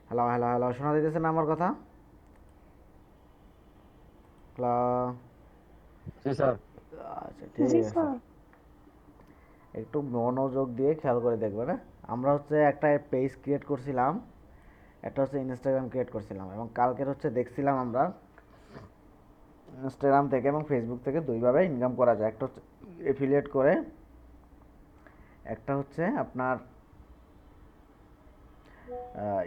Hello, hello, hello, শোনা যাইতেছে না আমার কথা? হ্যালো। জি স্যার। আচ্ছা, ঠিক জি আছে। স্যার। একটু মনোযোগ দিয়ে খেয়াল করে দেখবে না। আমরা হচ্ছে একটা পেজ ক্রিয়েট করছিলাম, একটা হচ্ছে ইনস্টাগ্রাম ক্রিয়েট করছিলাম, এবং কালকের হচ্ছে দেখছিলাম আমরা ইনস্টাগ্রাম থেকে এবং ফেসবুক থেকে দুইভাবে ইনকাম করা যায়। একটা হচ্ছে এফিলিয়েট করে, একটা হচ্ছে আপনার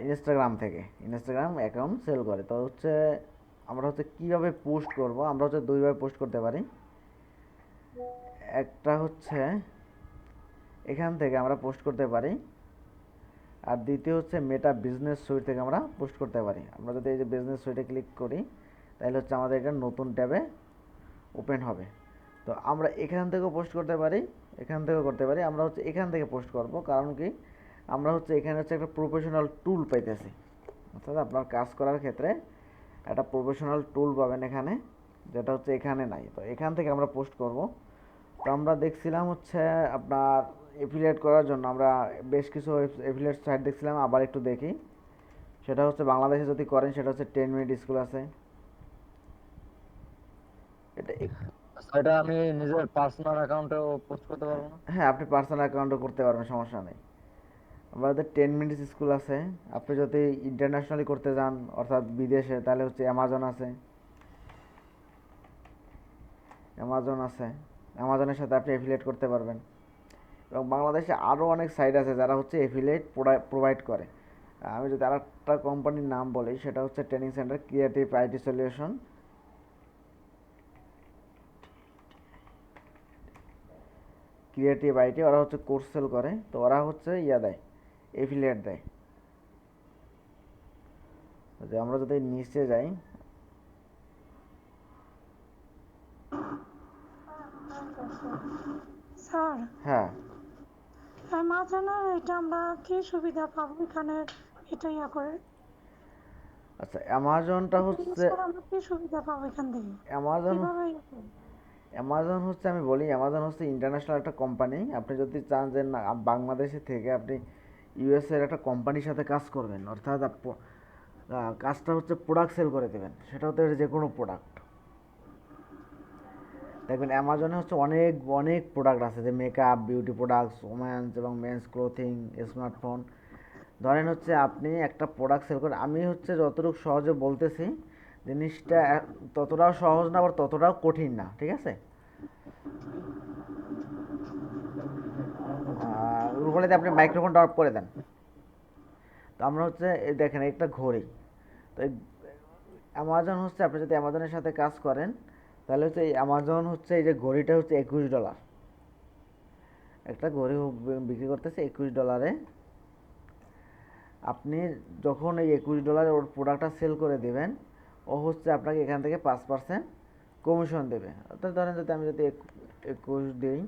ইনস্টাগ্রাম থেকে ইনস্টাগ্রাম অ্যাকাউন্ট সেল করে। তো হচ্ছে আমরা হচ্ছে কীভাবে পোস্ট করব, আমরা হচ্ছে দুইভাবে পোস্ট করতে পারি। একটা হচ্ছে এখান থেকে আমরা পোস্ট করতে পারি, আর দ্বিতীয় হচ্ছে মেটা বিজনেস সুইট থেকে আমরা পোস্ট করতে পারি। আমরা যদি এই যে বিজনেস সুইটে ক্লিক করি, তাহলে হচ্ছে আমাদের এটা নতুন ট্যাবে ওপেন হবে। তো আমরা এখান থেকেও পোস্ট করতে পারি, এখান থেকেও করতে পারি। আমরা হচ্ছে এখান থেকে পোস্ট করব, কারণ কি আমরা হচ্ছে এখানে হচ্ছে একটা প্রফেশনাল টুল পাইতেছি। অর্থাৎ আপনার কাজ করার ক্ষেত্রে একটা প্রফেশনাল টুল পাবেন এখানে, যেটা হচ্ছে এখানে নাই। তো এখান থেকে আমরা পোস্ট করব। তো আমরা দেখছিলাম হচ্ছে আপনার এফিলিয়েট করার জন্য আমরা বেশ কিছু এফিলিয়েট সাইট দেখছিলাম, আবার একটু দেখি। সেটা হচ্ছে বাংলাদেশে যদি করেন সেটা হচ্ছে 10 মিনিট স্কুল আছে। এটা এটা আমি নিজের পার্সোনাল অ্যাকাউন্টেও পোস্ট করতে পারবো না? হ্যাঁ, আপনি পার্সোনাল অ্যাকাউন্টও করতে পারবেন, সমস্যা নেই। আমাদের 10 মিনিটস স্কুল আছে। আপনি যদি ইন্টারন্যাশনালি করতে যান, অর্থাৎ বিদেশে, তাহলে হচ্ছে অ্যামাজন আছে। অ্যামাজন আছে, অ্যামাজনের সাথে আপনি এফিলিয়েট করতে পারবেন। এবং বাংলাদেশে আরও অনেক সাইট আছে যারা হচ্ছে এফিলিয়েট প্রোভাইড করে। আমি যদি আরেকটা কোম্পানির নাম বলি, সেটা হচ্ছে training centre creative IT solution. Creative IT, ওরা হচ্ছে কোর্স সেল করে। তো ওরা হচ্ছে ইয়া দেয়, এফিলিয়েট দেয়। যে আমরা যদি নিচে যাই, স্যার, হ্যাঁ। অ্যামাজনের এটা আমরা কি সুবিধা পাবো এখানে? এটা ইয়া করে আচ্ছা, অ্যামাজনটা এটা ইউজ হচ্ছে করে আমরা কি সুবিধা পাবো এখান থেকে? অ্যামাজন কিভাবে ইয়া করবো? অ্যামাজন হচ্ছে, আমি বলি, অ্যামাজন হচ্ছে ইন্টারন্যাশনাল একটা কোম্পানি। আপনি যদি চান যে না বাংলাদেশে থেকে আপনি ইউএসএ এর একটা কোম্পানির সাথে কাজ করবেন, অর্থাৎ কাজটা হচ্ছে প্রোডাক্ট সেল করে দেবেন, সেটা হতে পারে যে কোনো প্রোডাক্ট। দেখবেন অ্যামাজনে হচ্ছে অনেক অনেক প্রোডাক্ট আছে, যে মেকআপ, বিউটি প্রোডাক্টস, ওমেন্স এবং মেন্স ক্লোথিং, স্মার্টফোন। ধরেন হচ্ছে আপনি একটা প্রোডাক্ট সেল করেন, আমি হচ্ছে যতটুকু সহজে বলতেছি, জিনিসটা ততটাও সহজ না, আবার ততটাও কঠিন না, ঠিক আছে? রুপালিতে আপনি মাইক্রোফোনটা অফ করে দেন। তো আমরা হচ্ছে এই দেখেন একটা ঘড়ি। তো এই অ্যামাজন হচ্ছে, আপনি যদি অ্যামাজনের সাথে কাজ করেন, তাহলে হচ্ছে এই অ্যামাজন হচ্ছে এই যে ঘড়িটা হচ্ছে $21। একটা ঘড়ি বিক্রি করতেছে $21। আপনি যখন এই $21 ওর প্রোডাক্টটা সেল করে দেবেন, ও হচ্ছে আপনাকে এখান থেকে 5% কমিশন দেবে। অর্থাৎ ধরেন যদি আমি যদি 21 দিই,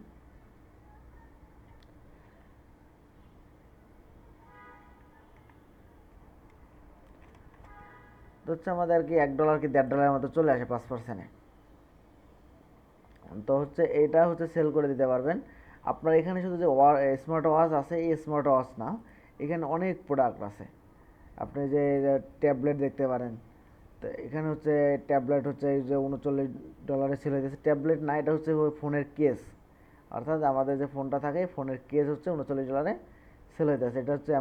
তো হচ্ছে আমাদের আর কি $1 কি $1.5 মতো চলে আসে 5%-এ। তো হচ্ছে এইটা হচ্ছে সেল করে দিতে পারবেন। আপনার এখানে শুধু যে স্মার্ট ওয়াচ আছে, এই স্মার্ট ওয়াচ না, এখানে অনেক প্রোডাক্ট আছে। আপনি যে ট্যাবলেট দেখতে পারেন। তো এখানে হচ্ছে ট্যাবলেট হচ্ছে এই যে $39 সেল হইতেছে। ট্যাবলেট না, এটা হচ্ছে ওই ফোনের কেস। অর্থাৎ আমাদের যে ফোনটা থাকে, ফোনের কেস হচ্ছে $39 সেল হইতেছে। এটা হচ্ছে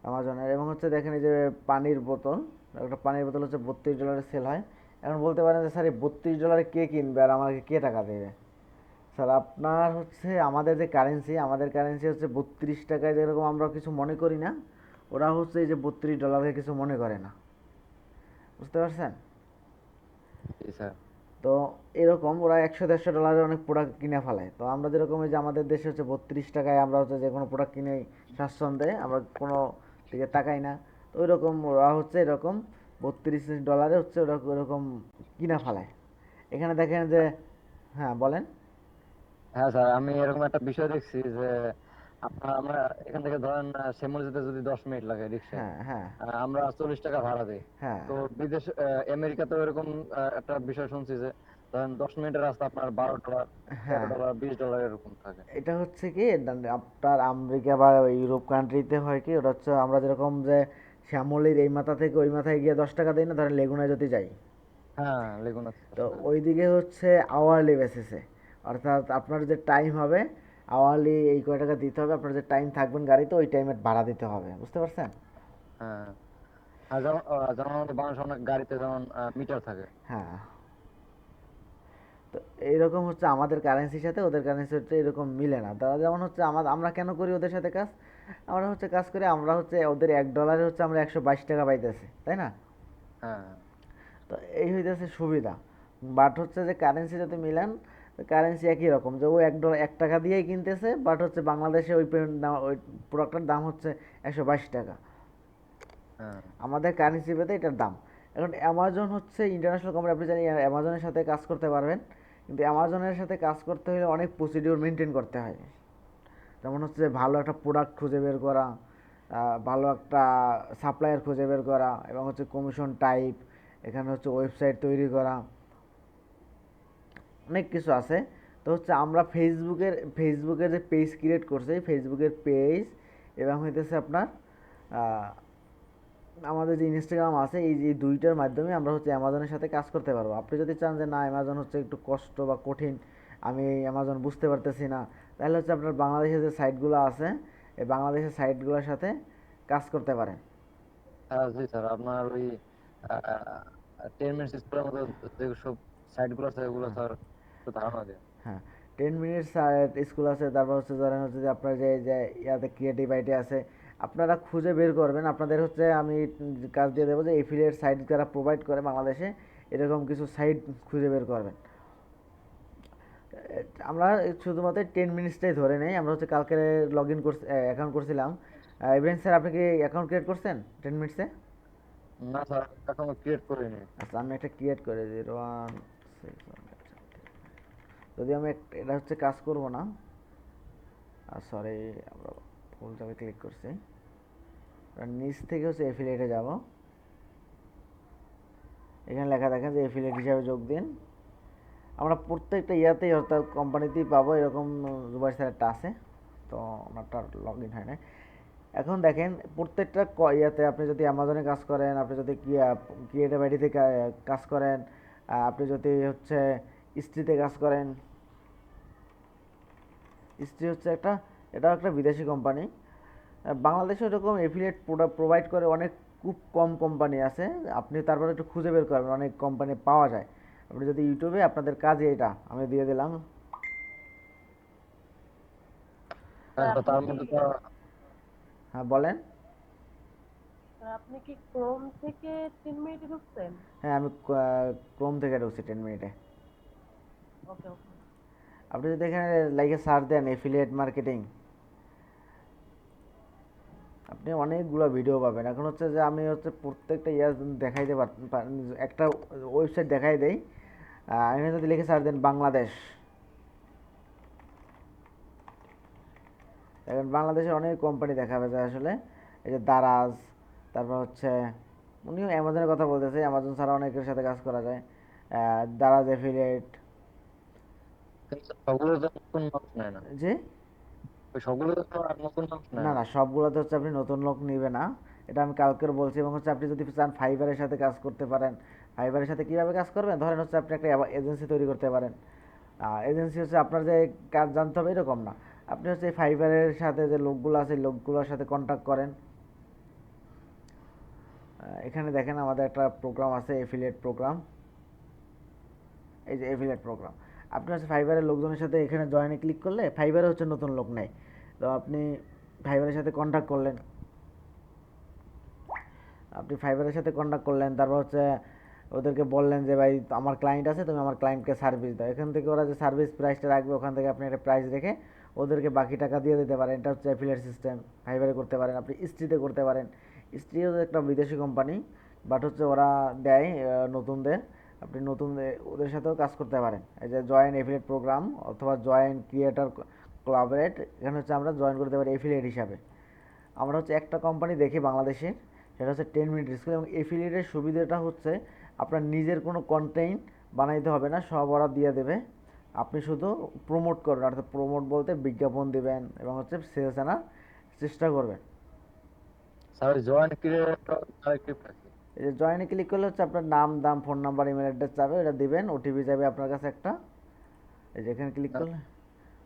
অ্যামাজনের। এবং হচ্ছে দেখেন এই যে পানির বোতল, একটা পানির বোতল হচ্ছে $32 সেল হয়। এখন বলতে পারেন যে স্যার এই $32 কে কিনবে আর আমাকে কে টাকা দেবে? স্যার আপনার হচ্ছে আমাদের যে কারেন্সি, আমাদের কারেন্সি হচ্ছে 32 টাকায়, যেরকম আমরা কিছু মনে করি না, ওরা হচ্ছে এই যে $32 কিছু মনে করে না। বুঝতে পারছেন? জি স্যার। তো এরকম ওরা 100-150 ডলারের অনেক প্রোডাক্ট কিনে ফেলায়। তো আমরা যেরকম এই যে আমাদের দেশে হচ্ছে 32 টাকায় আমরা হচ্ছে যে কোনো প্রোডাক্ট কিনে স্বাচ্ছন্দ্যে, আমরা কোনো দিকে তাকাই না। তো ওই রকম ওরা হচ্ছে এরকম $32 হচ্ছে ওরা ওরকম কিনে ফেলায়। এখানে দেখেন যে, হ্যাঁ বলেন। হ্যাঁ স্যার, আমি এরকম একটা বিষয় দেখছি যে আমরা এখান থেকে ধরেন শ্যামল যেতে যদি 10 মিনিট লাগে রিক্সায়, হ্যাঁ, হ্যাঁ, আমরা 40 টাকা ভাড়া দিই। হ্যাঁ। তো বিদেশ আমেরিকাতেও এরকম একটা বিষয় শুনছি যে ধরেন 10 মিনিটের রাস্তা আপনার $12, তেরো হ্যাঁ, ডলার $20 এরকম থাকে। এটা হচ্ছে কি আপনার আমেরিকা বা ইউরোপ কান্ট্রিতে হয় কি, ওটা হচ্ছে আমরা যেরকম যে শ্যামলীর এই মাথা থেকে ওই মাথায় গিয়ে 10 টাকা দেয় না, ধরেন লেগুনায় যদি যাই, হ্যাঁ, লেগুনা তো ওইদিকে হচ্ছে আওয়ারলি বেসিসে, অর্থাৎ আপনার যে টাইম হবে আওয়ারলি এই কয় টাকা দিতে হবে, আপনার যে টাইম থাকবেন গাড়িতে ওই টাইমের ভাড়া দিতে হবে, বুঝতে পারছেন? হ্যাঁ। আর যেমন যেমন আমাদের বাংলাদেশে অনেক গাড়িতে যেমন মিটার থাকে। হ্যাঁ, তো এইরকম হচ্ছে আমাদের কারেন্সির সাথে ওদের কারেন্সি হচ্ছে এরকম মিলে না। তারা যেমন হচ্ছে আমরা কেন করি ওদের সাথে কাজ, আমরা হচ্ছে কাজ করি, আমরা হচ্ছে ওদের $1 হচ্ছে আমরা 122 টাকা পাইতেছি, তাই না? হ্যাঁ, তো এই হইতেছে সুবিধা। বাট হচ্ছে যে কারেন্সি যদি মিলান, কারেন্সি একই রকম, যে ও $1 1 টাকা দিয়েই কিনতেছে, বাট হচ্ছে বাংলাদেশে ওই দাম, ওই প্রোডাক্টের দাম হচ্ছে 122 টাকা। হ্যাঁ, আমাদের কারেন্সি পেতে এটার দাম। এখন অ্যামাজন হচ্ছে ইন্টারন্যাশনাল কোম্পানি, আপনি জানি অ্যামাজনের সাথে কাজ করতে পারবেন, কিন্তু অ্যামাজনের সাথে কাজ করতে হলে অনেক প্রসিডিওর মেনটেন করতে হয়। যেমন হচ্ছে ভালো একটা প্রোডাক্ট খুঁজে বের করা, ভালো একটা সাপ্লায়ার খুঁজে বের করা, এবং হচ্ছে কমিশন টাইপ, এখানে হচ্ছে ওয়েবসাইট তৈরি করা, অনেক কিছু আছে। তো হচ্ছে আমরা ফেসবুকের যে পেজ ক্রিয়েট করছি, ফেসবুকের পেজ, এবং হইতেছে আপনার আমাদের যে ইনস্টাগ্রাম আছে, এই যে দুইটার মাধ্যমে আমরা হচ্ছে অ্যামাজনের সাথে কাজ করতে পারবো। আপনি যদি চান যে না অ্যামাজন হচ্ছে একটু কষ্ট বা কঠিন, আমি অ্যামাজন বুঝতে পারতেছি না, তাহলে হচ্ছে আপনার বাংলাদেশের যে সাইটগুলো আছে, এই বাংলাদেশের সাইটগুলোর সাথে কাজ করতে পারেন। হ্যাঁ, জি স্যার, আপনার ওই 10 মিনিট স্কুলের মতো যে সব সাইট গুলো আছে ওগুলো হ্যাঁ, স্যার একটু ধারণা দেন। হ্যাঁ, 10 মিনিটস স্কুল আছে, তারপর হচ্ছে ধরেন হচ্ছে যে আপনার যে যে ইয়াতে ক্রিয়েটিভ আইটি আছে, আপনারা খুঁজে বের করবেন। আপনাদের হচ্ছে আমি কাজ দিয়ে দেবো যে এফিলিয়েট সাইট যারা প্রোভাইড করে বাংলাদেশে, এরকম কিছু সাইট খুঁজে বের করবেন। আমরা শুধুমাত্র 10 মিনিটসটাই ধরে নেই, আমরা হচ্ছে কালকে লগ ইন করছি, অ্যাকাউন্ট করছিলাম। ইব্রাহিম স্যার, আপনি কি অ্যাকাউন্ট ক্রিয়েট করছেন 10 মিনিটসে? না স্যার, এখনো ক্রিয়েট করিনি। আচ্ছা, আমি একটা ক্রিয়েট করে 0161, যদি আমি এটা হচ্ছে কাজ করব না, আর সরি, আমরা ভুল জায়গায় ক্লিক করছি। আর নিচ থেকে হচ্ছে এফিলিয়েটে যাব, এখানে লেখা দেখেন যে এফিলিয়েট হিসাবে যোগ দিন। আমরা প্রত্যেকটা ইয়াতেই অর্থাৎ কোম্পানিতেই পাবো, এরকম জুবাইর স্যার একটা আছে, তো ওনারটা লগ ইন হয় না। এখন দেখেন প্রত্যেকটা ইয়াতে আপনি যদি অ্যামাজনে কাজ করেন, আপনি যদি ক্রিয়েটিভ আইডিতে কাজ করেন, আপনি যদি হচ্ছে ইস্ত্রিতে কাজ করেন, ইস্ত্রি হচ্ছে একটা, এটাও একটা বিদেশি কোম্পানি। বাংলাদেশে এরকম এফিলিয়েট প্রোডাক্ট প্রোভাইড করে অনেক, খুব কম কোম্পানি আছে, আপনি তারপরে একটু খুঁজে বের করবেন, অনেক কোম্পানি পাওয়া যায়। আপনি যদি ইউটিউবে আপনাদের কাজে এটা আমি দিয়ে দিলাম। হ্যাঁ, তো তার মধ্যে তো হ্যাঁ, বলেন। আপনি কি ক্রোম থেকে 3 মিনিটে ঢুকছেন? হ্যাঁ, আমি ক্রোম থেকে ঢুকছি 10 মিনিটে। ওকে ওকে। আপনি যদি এখানে লাইকে সার্চ দেন এফিলিয়েট মার্কেটিং, আপনি অনেকগুলো ভিডিও পাবেন। এখন হচ্ছে যে আমি হচ্ছে প্রত্যেকটা ইয়ার দেখাইতে একটা ওয়েবসাইট দেখাই দেই। এখানে যদি লিখে সার্চ দেন বাংলাদেশ, দেখেন বাংলাদেশের অনেক কোম্পানি দেখাবে যায় আসলে। এই যে দারাজ, তারপর হচ্ছে উনিও অ্যামাজনের কথা বলতেছে, অ্যামাজন ছাড়া অনেকের সাথে কাজ করা যায়, দারাজ এফিলিয়েট। কিন্তু সবগুলো তো নতুন মানুষ নেয় না। যে ওই সবগুলো তো আর নতুন মানুষ নেয় না, না। না, সবগুলোতে হচ্ছে আপনি নতুন লোক নিবে না, এটা আমি কালকের বলছি। এবং হচ্ছে আপনি যদি চান ফাইবারের সাথে কাজ করতে পারেন, ফাইবারের সাথে কীভাবে কাজ করবেন, ধরেন হচ্ছে আপনি একটা এজেন্সি তৈরি করতে পারেন। এজেন্সি হচ্ছে আপনার যে কাজ জানতে হবে এরকম না, আপনি হচ্ছে এই ফাইবারের সাথে যে লোকগুলো আছে লোকগুলোর সাথে কন্ট্যাক্ট করেন। এখানে দেখেন আমাদের একটা প্রোগ্রাম আছে এফিলিয়েট প্রোগ্রাম, এই যে এফিলিয়েট প্রোগ্রাম। আপনি হচ্ছে ফাইবারের লোকজনের সাথে এখানে জয়েনে ক্লিক করলে ফাইবারে হচ্ছে নতুন লোক নেয়, তো আপনি ফাইবারের সাথে কন্ট্যাক্ট করলেন, তারপর হচ্ছে ওদেরকে বললেন যে ভাই আমার ক্লায়েন্ট আছে, তুমি আমার ক্লায়েন্টকে সার্ভিস দাও। এখান থেকে ওরা যে সার্ভিস প্রাইসটা রাখবে, ওখান থেকে আপনি একটা প্রাইস রেখে ওদেরকে বাকি টাকা দিয়ে দিতে পারেন। এটা হচ্ছে অ্যাফিলিয়েট সিস্টেম, ফাইবারে করতে পারেন, আপনি ইস্ত্রিতে করতে পারেন। ইস্ত্রি হচ্ছে একটা বিদেশি কোম্পানি, বাট হচ্ছে ওরা দেয় নতুনদের, আপনি নতুনদের ওদের সাথেও কাজ করতে পারেন। এই যে জয়েন এফিলিয়েট প্রোগ্রাম অথবা জয়েন ক্রিয়েটর কোলাবরেট, এখানে হচ্ছে আমরা জয়েন করতে পারি এফিলিয়েট হিসাবে। আমরা হচ্ছে একটা কোম্পানি দেখি বাংলাদেশে, সেটা হচ্ছে 10 মিনিট স্কুল। এবং এফিলিয়েটের সুবিধাটা হচ্ছে আপনার নিজের কোনো কন্টেন্ট বানাইতে হবে না, সব ওরা দিয়ে দেবে, আপনি শুধু প্রমোট করবেন, অর্থাৎ প্রমোট বলতে বিজ্ঞাপন দিবেন এবং হচ্ছে সেলস আনার চেষ্টা করবেন। স্যার জয়েন ক্রিয়েটর আরেকটি কি? এই যে জয়েনে ক্লিক করলে হচ্ছে আপনার নাম দাম ফোন নাম্বার ইমেল অ্যাড্রেস যাবে, ওটা দিবেন, ওটিপি যাবে আপনার কাছে একটা। এই যে এখানে ক্লিক করলে মানে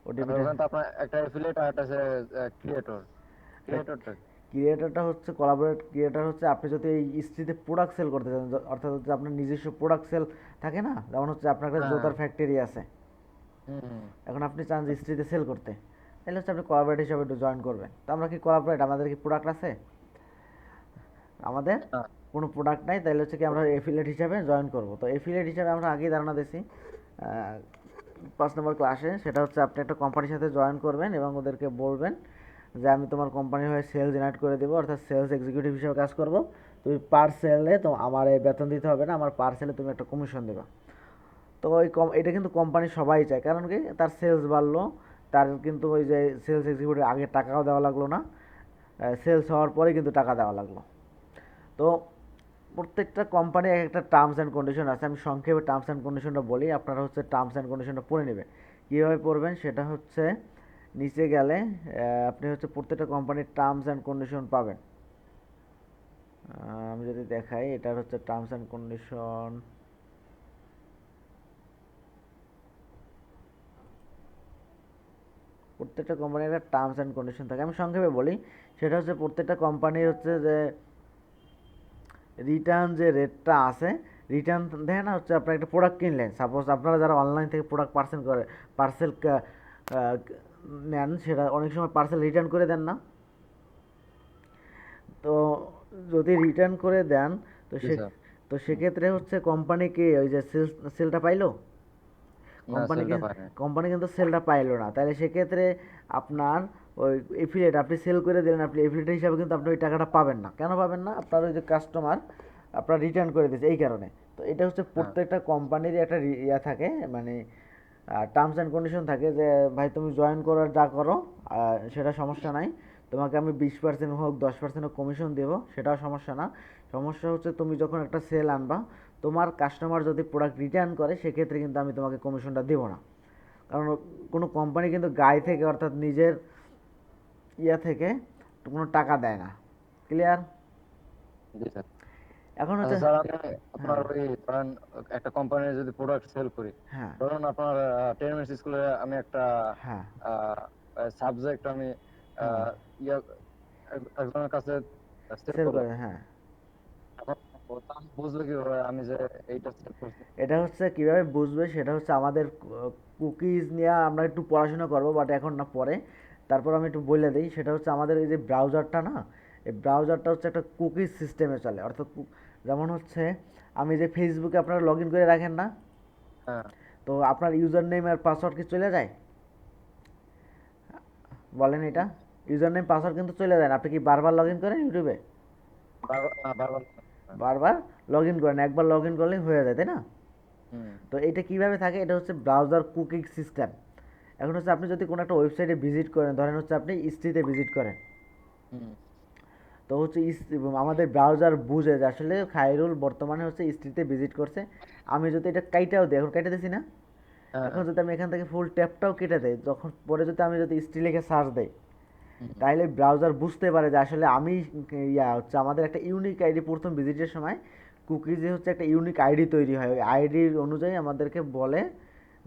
ওটিপিটা। ওখানে তো আপনার একটা এফিলিয়েট আর একটা আছে ক্রিয়েটর। ক্রিয়েটরটা কি? ক্রিয়েটরটা হচ্ছে কোলাবোরেট ক্রিয়েটর হচ্ছে আপনি যদি এই ইস্ত্রিতে প্রোডাক্ট সেল করতে চান, অর্থাৎ হচ্ছে আপনার নিজস্ব প্রোডাক্ট সেল থাকে না, যেমন হচ্ছে আপনার একটা হ্যাঁ। জুতার ফ্যাক্টরি আছে, হুম। এখন আপনি চান যে ইস্ত্রিতে সেল করতে, তাহলে হচ্ছে আপনি কোলাবোরেট হিসাবে একটু জয়েন করবেন। তো আমরা কি কোলাবোরেট, আমাদের কি প্রোডাক্ট আছে? আমাদের না। কোনো প্রোডাক্ট নাই, তাহলে হচ্ছে কি আমরা এফিলিয়েট হিসাবে জয়েন করব। তো এফিলিয়েট হিসাবে আমরা আগেই ধারণা দিয়েছি 5 নম্বর ক্লাসে, সেটা হচ্ছে আপনি একটা কোম্পানির সাথে জয়েন করবেন এবং ওদেরকে বলবেন যে আমি তোমার কোম্পানির হয়ে সেল জেনারেট করে দেবো, অর্থাৎ সেলস এক্সিকিউটিভ হিসেবে কাজ করব। তুমি পার সেলে তো আমার এই বেতন দিতে হবে না, আমার পার সেলে তুমি একটা কমিশন দেবা। তো ওই এটা কিন্তু কোম্পানি সবাই চায়, কারণ কি তার সেলস বাড়লো, তার কিন্তু ওই যে সেলস এক্সিকিউটিভ আগে টাকাও দেওয়া লাগলো না, সেলস হওয়ার পরে কিন্তু টাকা দেওয়া লাগলো। তো প্রত্যেকটা কোম্পানির একটা টার্মস অ্যান্ড কন্ডিশন আছে, আমি সংক্ষেপে টার্মস অ্যান্ড কন্ডিশনটা বলি, আপনারা হচ্ছে টার্মস অ্যান্ড কন্ডিশনটা পড়ে নেবেন। কীভাবে পড়বেন সেটা হচ্ছে নিচে গেলে আপনি হচ্ছে প্রত্যেকটা কোম্পানির টার্মস অ্যান্ড কন্ডিশন পাবেন। আমি যদি দেখাই, এটার হচ্ছে টার্মস অ্যান্ড কন্ডিশন। প্রত্যেকটা কোম্পানির একটা টার্মস অ্যান্ড কন্ডিশন থাকে, আমি সংক্ষেপে বলি। সেটা হচ্ছে প্রত্যেকটা কোম্পানির হচ্ছে যে রিটার্ন যে রেটটা আছে, রিটার্ন দেয় না, হচ্ছে আপনার একটা প্রোডাক্ট কিনলেন, সাপোজ আপনারা যারা অনলাইন থেকে প্রোডাক্ট পার্সেল নেন, সেটা অনেক সময় পার্সেল রিটার্ন করে দেন না? তো যদি রিটার্ন করে দেন, তো জি স্যার। সেক্ষেত্রে হচ্ছে কোম্পানি কি ওই যে সেলটা পাইলো? না, কোম্পানি সেলটা পায় না। কোম্পানি কিন্তু সেলটা পাইলো না, তাহলে সেক্ষেত্রে আপনার ওই এফিলিয়েট আপনি সেল করে দিলেন, আপনি এফিলিয়েট হিসাবে কিন্তু আপনি ওই টাকাটা পাবেন না। কেন পাবেন না? আপনার ওই যে কাস্টমার আপনার রিটার্ন করে দিয়েছে এই কারণে। তো এটা হচ্ছে হ্যাঁ। প্রত্যেকটা কোম্পানিরই একটা ইয়া থাকে, মানে টার্মস অ্যান্ড কন্ডিশন থাকে যে ভাই তুমি জয়েন করার যা করো সেটা সমস্যা নাই, তোমাকে আমি 20% হোক 10% হোক কমিশন দেবো, সেটাও সমস্যা না। সমস্যা হচ্ছে তুমি যখন একটা সেল আনবা, তোমার কাস্টমার যদি প্রোডাক্ট রিটার্ন করে, সেক্ষেত্রে কিন্তু আমি তোমাকে কমিশনটা দেবো না। কারণ কোনো কোম্পানি কিন্তু গায়ে থেকে, অর্থাৎ নিজের ইয়া থেকে কোনো টাকা দেয় না। ক্লিয়ার? জি স্যার। এখন আচ্ছা হচ্ছে স্যার, আমি আপনার হ্যাঁ, ওই ধরেন একটা কোম্পানির যদি প্রোডাক্ট সেল করি, হ্যাঁ, ধরুন আপনার 10 মিনিট স্কুলে আমি একটা হ্যাঁ, সাবজেক্ট আমি হ্যাঁ, আহ, ইয়া একজনের কাছে সেল সেল করে, করলাম। হ্যাঁ। এখন ও তা বুঝবে কিভাবে আমি যে এইটা সেল করছি? এটা হচ্ছে কিভাবে বুঝবে, সেটা হচ্ছে আমাদের কুকিজ নিয়ে আমরা একটু পড়াশোনা করব, বাট এখন না, পরে। তারপর আমি একটু বলে দিই, সেটা হচ্ছে আমাদের এই যে ব্রাউজারটা না, এই ব্রাউজারটা হচ্ছে একটা কুকিজ সিস্টেমে চলে, অর্থাৎ যেমন হচ্ছে আমি যে ফেসবুকে আপনারা লগ ইন করে রাখেন না, হ্যাঁ। তো আপনার ইউজার নেম আর পাসওয়ার্ড কি চলে যায়? বলেন এটা, ইউজার নেম পাসওয়ার্ড কিন্তু চলে যায় না, আপনি কি বারবার লগ ইন করেন ইউটিউবে? বারবার। বারবার লগ ইন করেন, একবার লগ ইন করলেই হয়ে যায়, তাই না? হুম। তো এটা কিভাবে থাকে, এটা হচ্ছে ব্রাউজার কুকিং সিস্টেম। এখন হচ্ছে আপনি যদি কোনো একটা ওয়েবসাইটে ভিজিট করেন, ধরেন হচ্ছে আপনি ইস্ত্রিতে ভিজিট করেন, হুম। তো হচ্ছে আমাদের ব্রাউজার বুঝে যে আসলে খায়রুল বর্তমানে হচ্ছে ইস্ত্রিতে ভিজিট করছে। আমি যদি এটা কাইটাও দিই, এখন কাইটা দিছি না, হ্যাঁ। এখন যদি আমি এখান থেকে ফুল ট্যাপটাও কেটে দেই, যখন পরে যদি আমি যদি ইস্ত্রি লিখে সার্চ দেই, হুম। তাহলে ব্রাউজার বুঝতে পারে যে আসলে আমি হচ্ছে আমাদের একটা ইউনিক আইডি, প্রথম ভিজিটের সময় কুকিজে হচ্ছে একটা ইউনিক আইডি তৈরি হয়, ওই আইডির অনুযায়ী আমাদেরকে বলে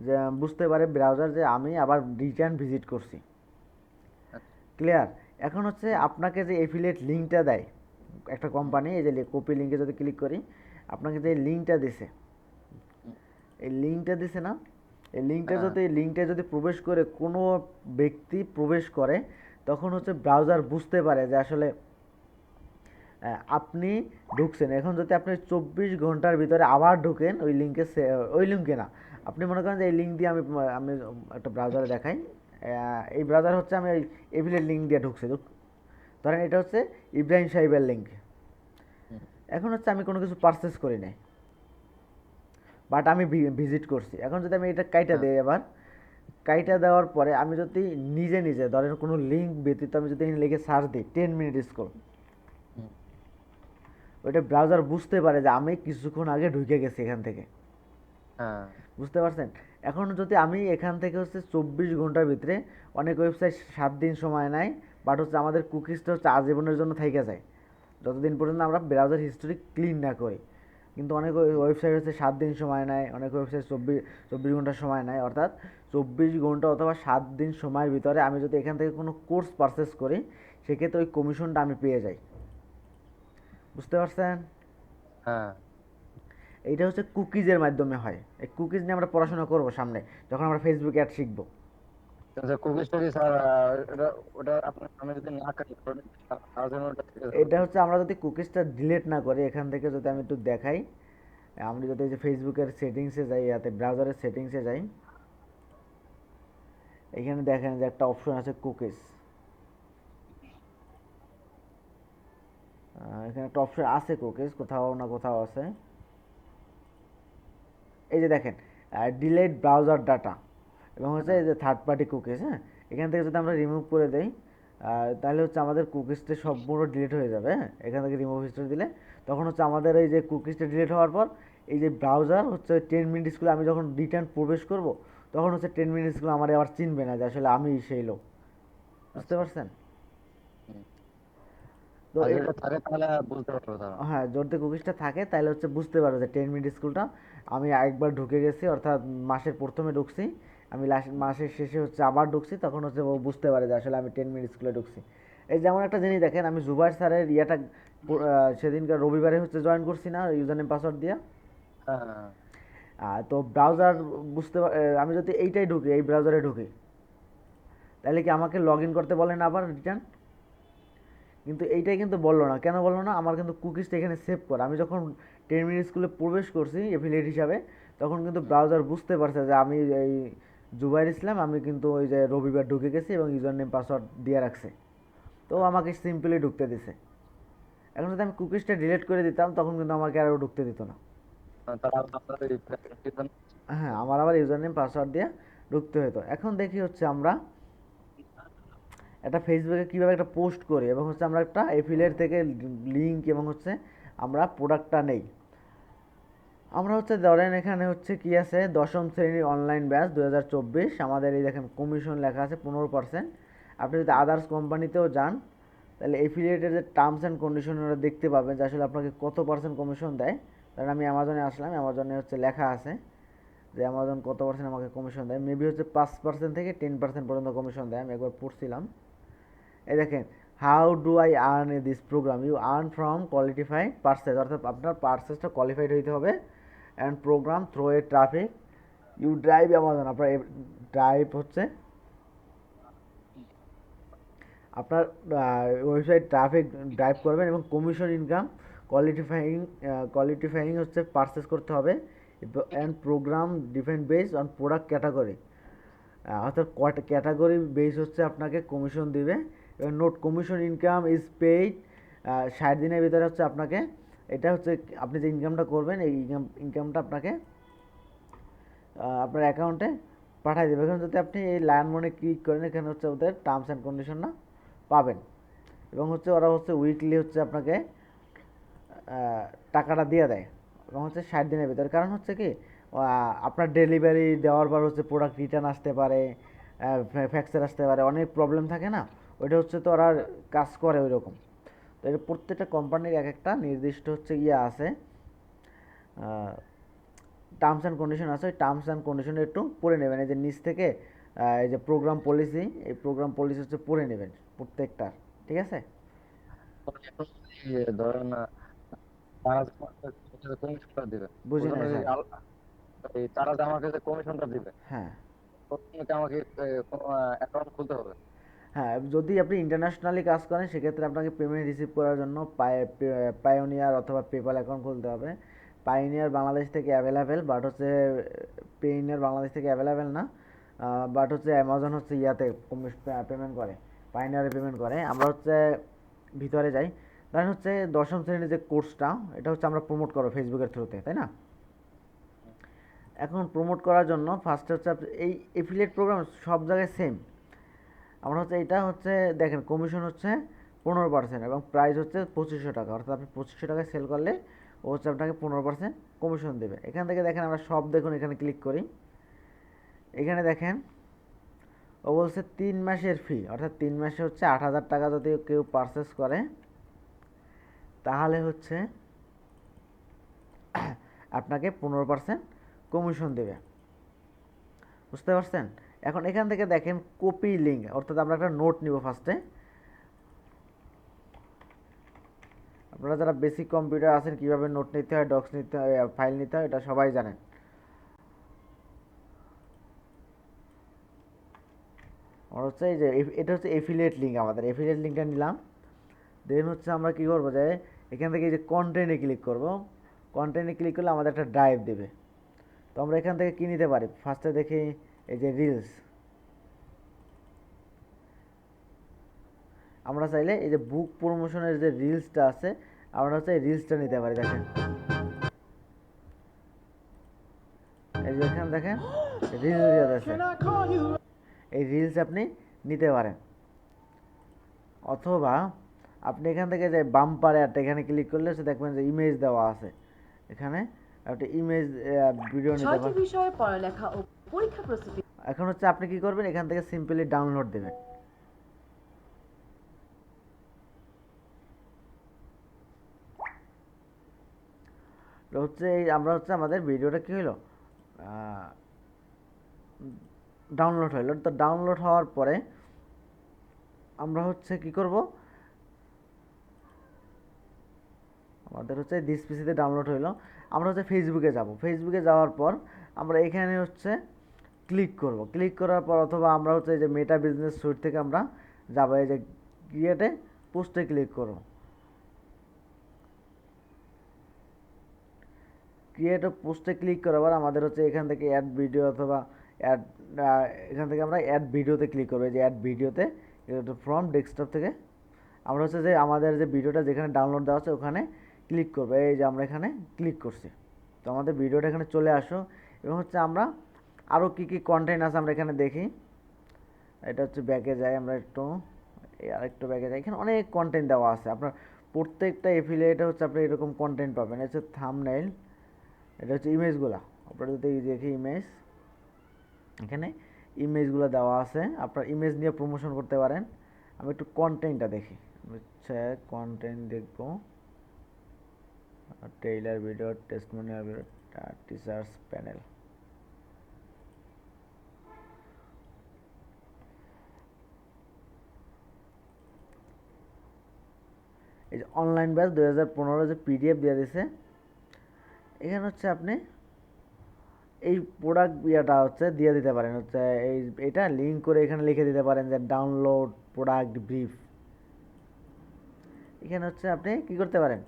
যে বুঝতে পারে ব্রাউজার যে আমি আবার রিটার্ন ভিজিট করছি। ক্লিয়ার? এখন হচ্ছে আপনাকে যে এফিলিয়েট লিঙ্কটা দেয় একটা কোম্পানি, এই যে কপি লিঙ্কে যদি ক্লিক করি, আপনাকে যে লিঙ্কটা দিছে, এই লিঙ্কটা দিছে না, হ্যাঁ। এই লিঙ্কটা যদি প্রবেশ করে কোনো ব্যক্তি প্রবেশ করে, তখন হচ্ছে ব্রাউজার বুঝতে পারে যে আসলে আপনি ঢুকছেন। এখন যদি আপনি 24 ঘন্টার ভিতরে আবার ঢুকেন ওই লিঙ্কে, ওই লিঙ্কে না, আপনি মনে করেন যে এই লিঙ্ক দিয়ে আমি আমি একটা ব্রাউজারে দেখাই, এই ব্রাউজার হচ্ছে আমি ওই এফিলিয়েট লিঙ্ক দিয়ে ঢুকছি, ধরেন এটা হচ্ছে ইব্রাহিম সাহেবের লিঙ্ক। হুম। এখন হচ্ছে আমি কোনো কিছু পারচেস করি নাই, বাট আমি ভিজিট করছি। এখন যদি আমি এটা কাইটা হ্যাঁ। দিই, এবার কাইটা দেওয়ার পরে আমি যদি নিজে নিজে ধরেন কোনো লিঙ্ক ব্যতীত আমি যদি লিখে সার্চ দিই 10 মিনিট স্কুল, হুম। ওইটা ব্রাউজার বুঝতে পারে যে আমি কিছুক্ষণ আগে ঢুকে গেছি এখান থেকে। হ্যাঁ। বুঝতে পারছেন? এখন যদি আমি এখান থেকে হচ্ছে 24 ঘন্টার ভিতরে, অনেক ওয়েবসাইট 7 দিন সময় নেয়, বাট হচ্ছে আমাদের কুকিজটা হচ্ছে আজীবনের জন্য থাইকা যায়। যতদিন পর্যন্ত আমরা ব্রাউজার হিস্টোরি ক্লিন না করি। কিন্তু অনেক ওয়েবসাইট হচ্ছে 7 দিন সময় নেয়, অনেক ওয়েবসাইট 24 ঘন্টা সময় নেয়। অর্থাৎ 24 ঘন্টা অথবা 7 দিন সময়ের ভিতরে আমি যদি এখান থেকে কোনো কোর্স পারচেস করি, সেক্ষেত্রে ওই কমিশনটা আমি পেয়ে যাই। বুঝতে পারছেন? হ্যাঁ এইটা হচ্ছে কুকিজের মাধ্যমে হয়। এই কুকিজ নিয়ে আমরা পড়াশোনা করব সামনে, যখন আমরা ফেসবুক অ্যাড শিখবো। কুকিজটা কি স্যার এটা ওটা আপনার আমি যদি না কাটি তার জন্য ওটা থেকে যাবে? এটা হচ্ছে আমরা যদি কুকিজটা ডিলিট না করি, এখান থেকে যদি আমি একটু দেখাই, আমরা যদি এই যে ফেসবুকের সেটিংসে যাই, ইয়াতে ব্রাউজারের সেটিংসে যাই, এখানে দেখেন যে একটা অপশন আছে কুকিজ। এখানে একটা অপশন আছে কুকিজ, কোথাও না কোথাও আছে। এই যে দেখেন ডিলেট ব্রাউজার ডাটা এবং হচ্ছে এই যে থার্ড পার্টি কুকিজ। হ্যাঁ, এখান থেকে যদি আমরা রিমুভ করে দেই, তাহলে হচ্ছে আমাদের কুকিজটা সম্পূর্ণ ডিলিট হয়ে যাবে। হ্যাঁ, এখান থেকে রিমুভ হিস্টোরি দিলে তখন হচ্ছে আমাদের এই যে কুকিজটা ডিলিট হওয়ার পর এই যে ব্রাউজার হচ্ছে 10 মিনিট আমি যখন রিটার্ন প্রবেশ করব, তখন হচ্ছে 10 মিনিট আমার আবার চিনবে না যে আসলে আমি সেই লোক। বুঝতে পারছেন? তো আর যদি থাকে তাহলে বুঝতে পারবো তারা। হ্যাঁ, যদি কুকিজটা থাকে তাহলে হচ্ছে বুঝতে পারো যে 10 মিনিট স্কুলটা আমি একবার ঢুকে গেছি, অর্থাৎ মাসের প্রথমে ঢুকছি, আমি লাস্ট মাসের শেষে হচ্ছে আবার ঢুকছি, তখন হচ্ছে ও বুঝতে পারে যে আসলে আমি 10 মিনিট স্কুলে ঢুকছি। এই যেমন একটা জিনিস দেখেন, আমি জুবাইর স্যারের ইয়েটা সেদিনকার রবিবারে হচ্ছে জয়েন করছি না ইউজার নেম পাসওয়ার্ড দিয়ে। হ্যাঁ তো ব্রাউজার আমি যদি এইটাই ঢুকি, এই ব্রাউজারে ঢুকি, তাহলে কি আমাকে লগ ইন করতে বলেন আবার রিটার্ন? কিন্তু এইটাই কিন্তু বললো না। কেন বললো না? আমার কিন্তু কুকিজটা এখানে সেভ করা। আমি যখন 10 মিনিট স্কুলে প্রবেশ করছি এফিলিয়েট হিসাবে, তখন কিন্তু ব্রাউজার বুঝতে পারছে যে আমি এই জুবাইর ইসলাম, আমি কিন্তু ওই যে রবিবার ঢুকে গেছি এবং ইউজার নেম পাসওয়ার্ড দিয়ে রাখছে। তো আমাকে সিম্পলি ঢুকতে দিছে। এখন যদি আমি কুকিজটা ডিলিট করে দিতাম, তখন কিন্তু আমাকে আর ঢুকতে দিত না। তারা আপনার এই প্রেজেন্টেশন হ্যাঁ, আমার আবার ইউজার নেম পাসওয়ার্ড দিয়ে ঢুকতে হতো। এখন দেখি হচ্ছে আমরা একটা ফেসবুকে কীভাবে একটা পোস্ট করি এবং হচ্ছে আমরা একটা এফিলিয়েট থেকে লিঙ্ক এবং হচ্ছে আমরা প্রোডাক্টটা নেই। আমরা হচ্ছে ধরেন এখানে হচ্ছে কি আছে, 10ম শ্রেণীর অনলাইন ব্যাচ 2024, আমাদের এই দেখেন কমিশন লেখা আছে 15%। আপনি যদি আদার্স কোম্পানিতেও যান, তাহলে এফিলিয়েটের যে টার্মস অ্যান্ড কন্ডিশন ওরা দেখতে পাবেন যে আসলে আপনাকে কত পার্সেন্ট কমিশন দেয়। কারণ আমি অ্যামাজনে আসলাম, অ্যামাজনে হচ্ছে লেখা আছে যে অ্যামাজন কত পার্সেন্ট আমাকে কমিশন দেয়। মেবি হচ্ছে 5% থেকে 10% পর্যন্ত কমিশন দেয়, আমি একবার পড়ছিলাম। এই দেখেন, how do I earn this programme, you earn from qualified purchases, অর্থাৎ আপনার পার্সেসটা কোয়ালিফাইড হইতে হবে। And programme through a traffic, you drive Amazon, আপনার ড্রাইভ হচ্ছে আপনার ওয়েবসাইট ট্রাফিক ড্রাইভ করবেন এবং কমিশন ইনকাম কোয়ালিফাইং হচ্ছে পারচেস করতে হবে। And programme depend base on product category, অর্থাৎ ক্যাটাগরি বেস হচ্ছে আপনাকে কমিশন দিবে। এবং note commission income is paid 60 দিনের ভিতরে হচ্ছে আপনাকে, এটা হচ্ছে আপনি যে ইনকামটা করবেন এই ইনকামটা আপনাকে আপনার অ্যাকাউন্টে পাঠিয়ে দেবে। এখন যদি আপনি এই লায়ন মনে ক্লিক করেন, এখানে হচ্ছে ওদের টার্মস অ্যান্ড কন্ডিশনটা পাবেন এবং হচ্ছে ওরা হচ্ছে উইকলি হচ্ছে আপনাকে টাকাটা দিয়ে দেয় এবং হচ্ছে 60 দিনের ভিতরে। কারণ হচ্ছে কি, আপনার ডেলিভারি দেওয়ার পর হচ্ছে প্রোডাক্ট রিটার্ন আসতে পারে, ফ্যাক্সের আসতে পারে, অনেক প্রবলেম থাকে না, ওইটা হচ্ছে তো ওরা কাজ করে ওই রকম। তো এটা প্রত্যেকটা কোম্পানির এক একটা নির্দিষ্ট হচ্ছে ইয়ে আছে, টার্মস অ্যান্ড কন্ডিশন আছে। ওই টার্মস অ্যান্ড কন্ডিশন একটু পড়ে নেবেন। এই যে নিচ থেকে এই যে প্রোগ্রাম পলিসি, এই প্রোগ্রাম পলিসি হচ্ছে পড়ে নেবেন প্রত্যেকটা। ঠিক আছে? ধরেন তারা যে কমিশনটা দিবে, বুঝি ওজন্য নাই এই স্যার। তারা যে আমাকে যে কমিশনটা দিবে, হ্যাঁ, প্রথমে কি আমাকে অ্যাকাউন্ট খুলতে হবে? হ্যাঁ, যদি আপনি ইন্টারন্যাশনালি কাজ করেন, সেক্ষেত্রে আপনাকে পেমেন্ট রিসিভ করার জন্য পায়োনিয়ার অথবা পেপাল অ্যাকাউন্ট খুলতে হবে। পায়োনিয়ার বাংলাদেশ থেকে অ্যাভেলেবেল, বাট হচ্ছে পেইনিয়ার বাংলাদেশ থেকে অ্যাভেলেবেল না। বাট হচ্ছে অ্যামাজন হচ্ছে ইয়াতে পেমেন্ট করে, পায়োনিয়ারে পেমেন্ট করে। আমরা হচ্ছে ভিতরে যাই, ধরেন হচ্ছে 10ম শ্রেণীর যে কোর্সটা, এটা হচ্ছে আমরা প্রমোট করবো ফেসবুকের থ্রুতে, তাই না? এখন প্রমোট করার জন্য ফার্স্টে হচ্ছে এই এফিলিয়েট প্রোগ্রাম সব জায়গায় সেম। আমরা হচ্ছে এটা হচ্ছে দেখেন কমিশন হচ্ছে 15% এবং প্রাইস হচ্ছে 2500 টাকা, অর্থাৎ আপনি 2500 টাকায় সেল করলে ও হচ্ছে আপনাকে 15% কমিশন দেবে। এখান থেকে দেখেন আমরা সব দেখুন, এখানে ক্লিক করি, এখানে দেখেন ও বলছে 3 মাসের ফি, অর্থাৎ 3 মাসে হচ্ছে 8000 টাকা যদি কেউ পারচেস করে, তাহলে হচ্ছে আপনাকে 15% কমিশন দেবে। বুঝতে পারছেন? এখন এখান থেকে দেখেন কপি লিঙ্ক, অর্থাৎ আমরা একটা নোট নিব ফার্স্টে। আপনারা যারা বেসিক কম্পিউটার আছেন কিভাবে নোট নিতে হয়, ডক্স নিতে হয়, ফাইল নিতে হয়, এটা সবাই জানেন। আমার হচ্ছে এই যে এটা হচ্ছে এফিলিয়েট লিঙ্ক, আমাদের এফিলিয়েট লিঙ্কটা নিলাম। দেন হচ্ছে আমরা কি করবো, যে এখান থেকে এই যে কন্টেন্টে ক্লিক করব। কন্টেন্টে ক্লিক করলে আমাদের একটা ড্রাইভ দেবে। তো আমরা এখান থেকে কি নিতে পারি, ফার্স্টে দেখি এই যে রিলস। আমরা চাইলে এই যে বুক প্রমোশনের যে রিলসটা আছে, আমরা হচ্ছে এই রিলসটা নিতে পারি। দেখেন এই যে এখানে দেখেন রিলস আছে, এই রিলস আপনি নিতে পারেন। অথবা আপনি এখান থেকে যে বাম্পার অ্যাড এখানে ক্লিক করলে হচ্ছে দেখবেন যে ইমেজ দেওয়া আছে, এখানে একটা ইমেজ ভিডিও নিতে ছয়টি পারেন। বিষয়ে পড়ালেখা ও পরীক্ষা প্রস্তুতি। এখন হচ্ছে আপনি কি করবেন, এখান থেকে সিম্পলি ডাউনলোড দেবেন। তো হচ্ছে আমরা হচ্ছে আমাদের ভিডিওটা কি হলো, ডাউনলোড হলো। তো ডাউনলোড হওয়ার পরে আমরা হচ্ছে কি করব, আমাদের হচ্ছে দিস পিসিতে ডাউনলোড হইলো। আমরা হচ্ছে ফেসবুকে যাব। ফেসবুকে যাওয়ার পর আমরা এখানে হচ্ছে ক্লিক করব। ক্লিক করার পর অথবা আমরা হচ্ছে এই যে মেটা বিজনেস সুইট থেকে আমরা যাব, এই যে ক্রিয়েটে পোস্টে ক্লিক করব। ক্রিয়েট পোস্টে ক্লিক করার পর আমাদের হচ্ছে এখান থেকে অ্যাড ভিডিও অথবা অ্যাড, এখান থেকে আমরা অ্যাড ভিডিওতে ক্লিক করবো। এই যে অ্যাড ভিডিওতে ফ্রম ডেস্কটপ থেকে আমরা হচ্ছে যে আমাদের যে ভিডিওটা যেখানে ডাউনলোড দেওয়া আছে ওখানে ক্লিক করবো। এই যে আমরা এখানে ক্লিক করছি, তো আমাদের ভিডিওটা এখানে চলে আসো। এবং হচ্ছে আমরা আরও কী কী কন্টেন্ট আছে আমরা এখানে দেখি। এটা হচ্ছে ব্যাকে যাই, আমরা একটু আরেকটু ব্যাকে যাই। এখানে অনেক কন্টেন্ট দেওয়া আছে। আপনার প্রত্যেকটা এফিলিয়েটে হচ্ছে আপনি এরকম কন্টেন্ট পাবেন। এটা হচ্ছে থাম্বনেইল, এটা হচ্ছে ইমেজগুলো। আপনারা যদি দেখি ইমেজ, এখানে ইমেজগুলো দেওয়া আছে, আপনার ইমেজ নিয়ে প্রমোশন করতে পারেন। আমি একটু কন্টেন্টটা দেখি, হচ্ছে কন্টেন্ট দেখব। Trailer video, testimonial video, teachers panel. এই যে অনলাইন ব্যাচ 2015 যে পিডিএফ দিয়ে দিছে, এখানে হচ্ছে আপনি এই প্রোডাক্ট ইয়েটা হচ্ছে দিয়ে দিতে পারেন। হচ্ছে এই এটা লিঙ্ক করে এখানে লিখে দিতে পারেন যে ডাউনলোড প্রোডাক্ট ব্রিফ। এখানে হচ্ছে আপনি কি করতে পারেন,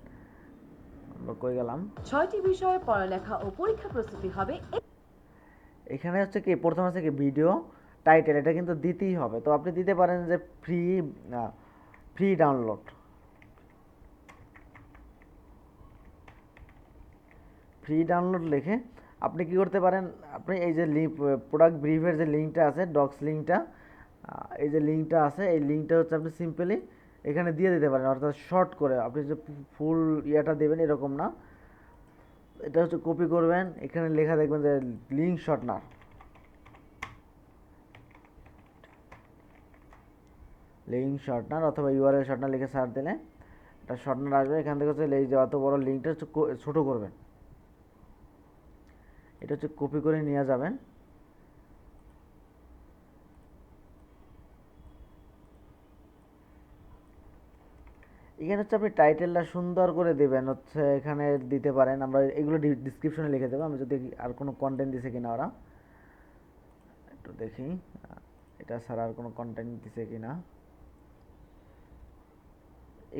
আমরা কই গেলাম, 6টি বিষয়ে পড়ালেখা ও পরীক্ষা প্রস্তুতি হবে। এখানে হচ্ছে কি প্রথম আছে কি ভিডিও টাইটেল, এটা কিন্তু দিতেই হবে। তো আপনি দিতে পারেন যে ফ্রি ডাউনলোড, ফ্রি ডাউনলোড লিখে আপনি কি করতে পারেন, আপনি এই যে প্রোডাক্ট ব্রিফের যে লিঙ্কটা আছে, ডক্স লিঙ্কটা, এই যে লিঙ্কটা আছে, এই লিঙ্কটা হচ্ছে আপনি সিম্পলি এখানে দিয়ে দিতে পারেন। অর্থাৎ শর্ট করে আপনি যে ফুল ইয়েটা দেবেন এরকম না, এটা হচ্ছে কপি করবেন, এখানে লেখা দেখবেন যে লিঙ্ক শর্টনার, লিঙ্ক শর্টনার অথবা ইউআরএল শর্টনার লিখে সার্চ দিলে এটা শর্টনার আসবে। এখান থেকে হচ্ছে এই যে অত বড় লিঙ্কটা হচ্ছে ছোটো করবেন, এটা হচ্ছে কপি করে নিয়ে যাবেন। এখানে হচ্ছে আপনি টাইটেলটা সুন্দর করে দেবেন, হচ্ছে এখানে দিতে পারেন। আমরা এগুলো ডিসক্রিপশনে লিখে দেবো। আমি যদি আর কোনো কন্টেন্ট দিছে কিনা ওরা একটু দেখি, এটা ছাড়া আর কোনো কন্টেন্ট দিছে কিনা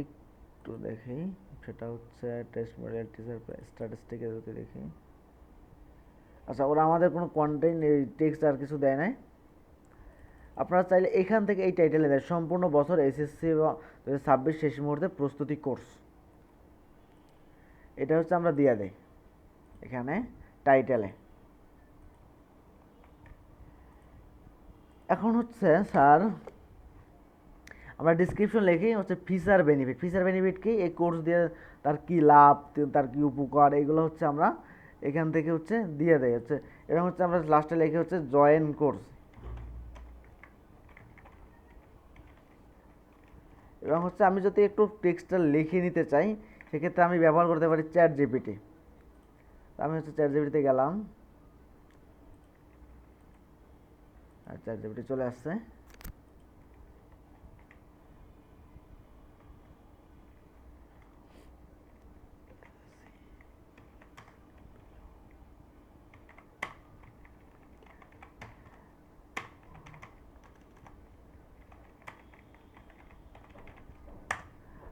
একটু দেখি। সেটা হচ্ছে টেস্ট মডেল টিচার স্ট্যাটিস্টিকে যদি দেখি, আচ্ছা ওরা আমাদের কোনো কন্টেন্ট এই টেক্সট আর কিছু দেয় নাই। আপনারা চাইলে এখান থেকে এই টাইটেলে দেয় সম্পূর্ণ বছর এসএসসি বা 2026 শেষ মুহূর্তে প্রস্তুতি কোর্স, এটা হচ্ছে আমরা দিয়ে দেই এখানে টাইটেলে। এখন হচ্ছে স্যার আমরা ডিসক্রিপশন লিখি হচ্ছে ফিচার বেনিফিট। ফিচার বেনিফিট কি, এই কোর্স দিয়ে তার কি লাভ, তার কি উপকার, এগুলো হচ্ছে আমরা এখান থেকে হচ্ছে দিয়ে দেয় হচ্ছে। এবং হচ্ছে আমরা লাস্টে লিখে হচ্ছে জয়েন কোর্স। এবং হচ্ছে আমি যদি একটু টেক্সটটা লিখে নিতে চাই, সেক্ষেত্রে আমি ব্যবহার করতে পারি চ্যাট জিপিটি। আমি হচ্ছে চ্যাট জিপিটিতে গেলাম, আর চ্যাট জিপিটি চলে আসছে।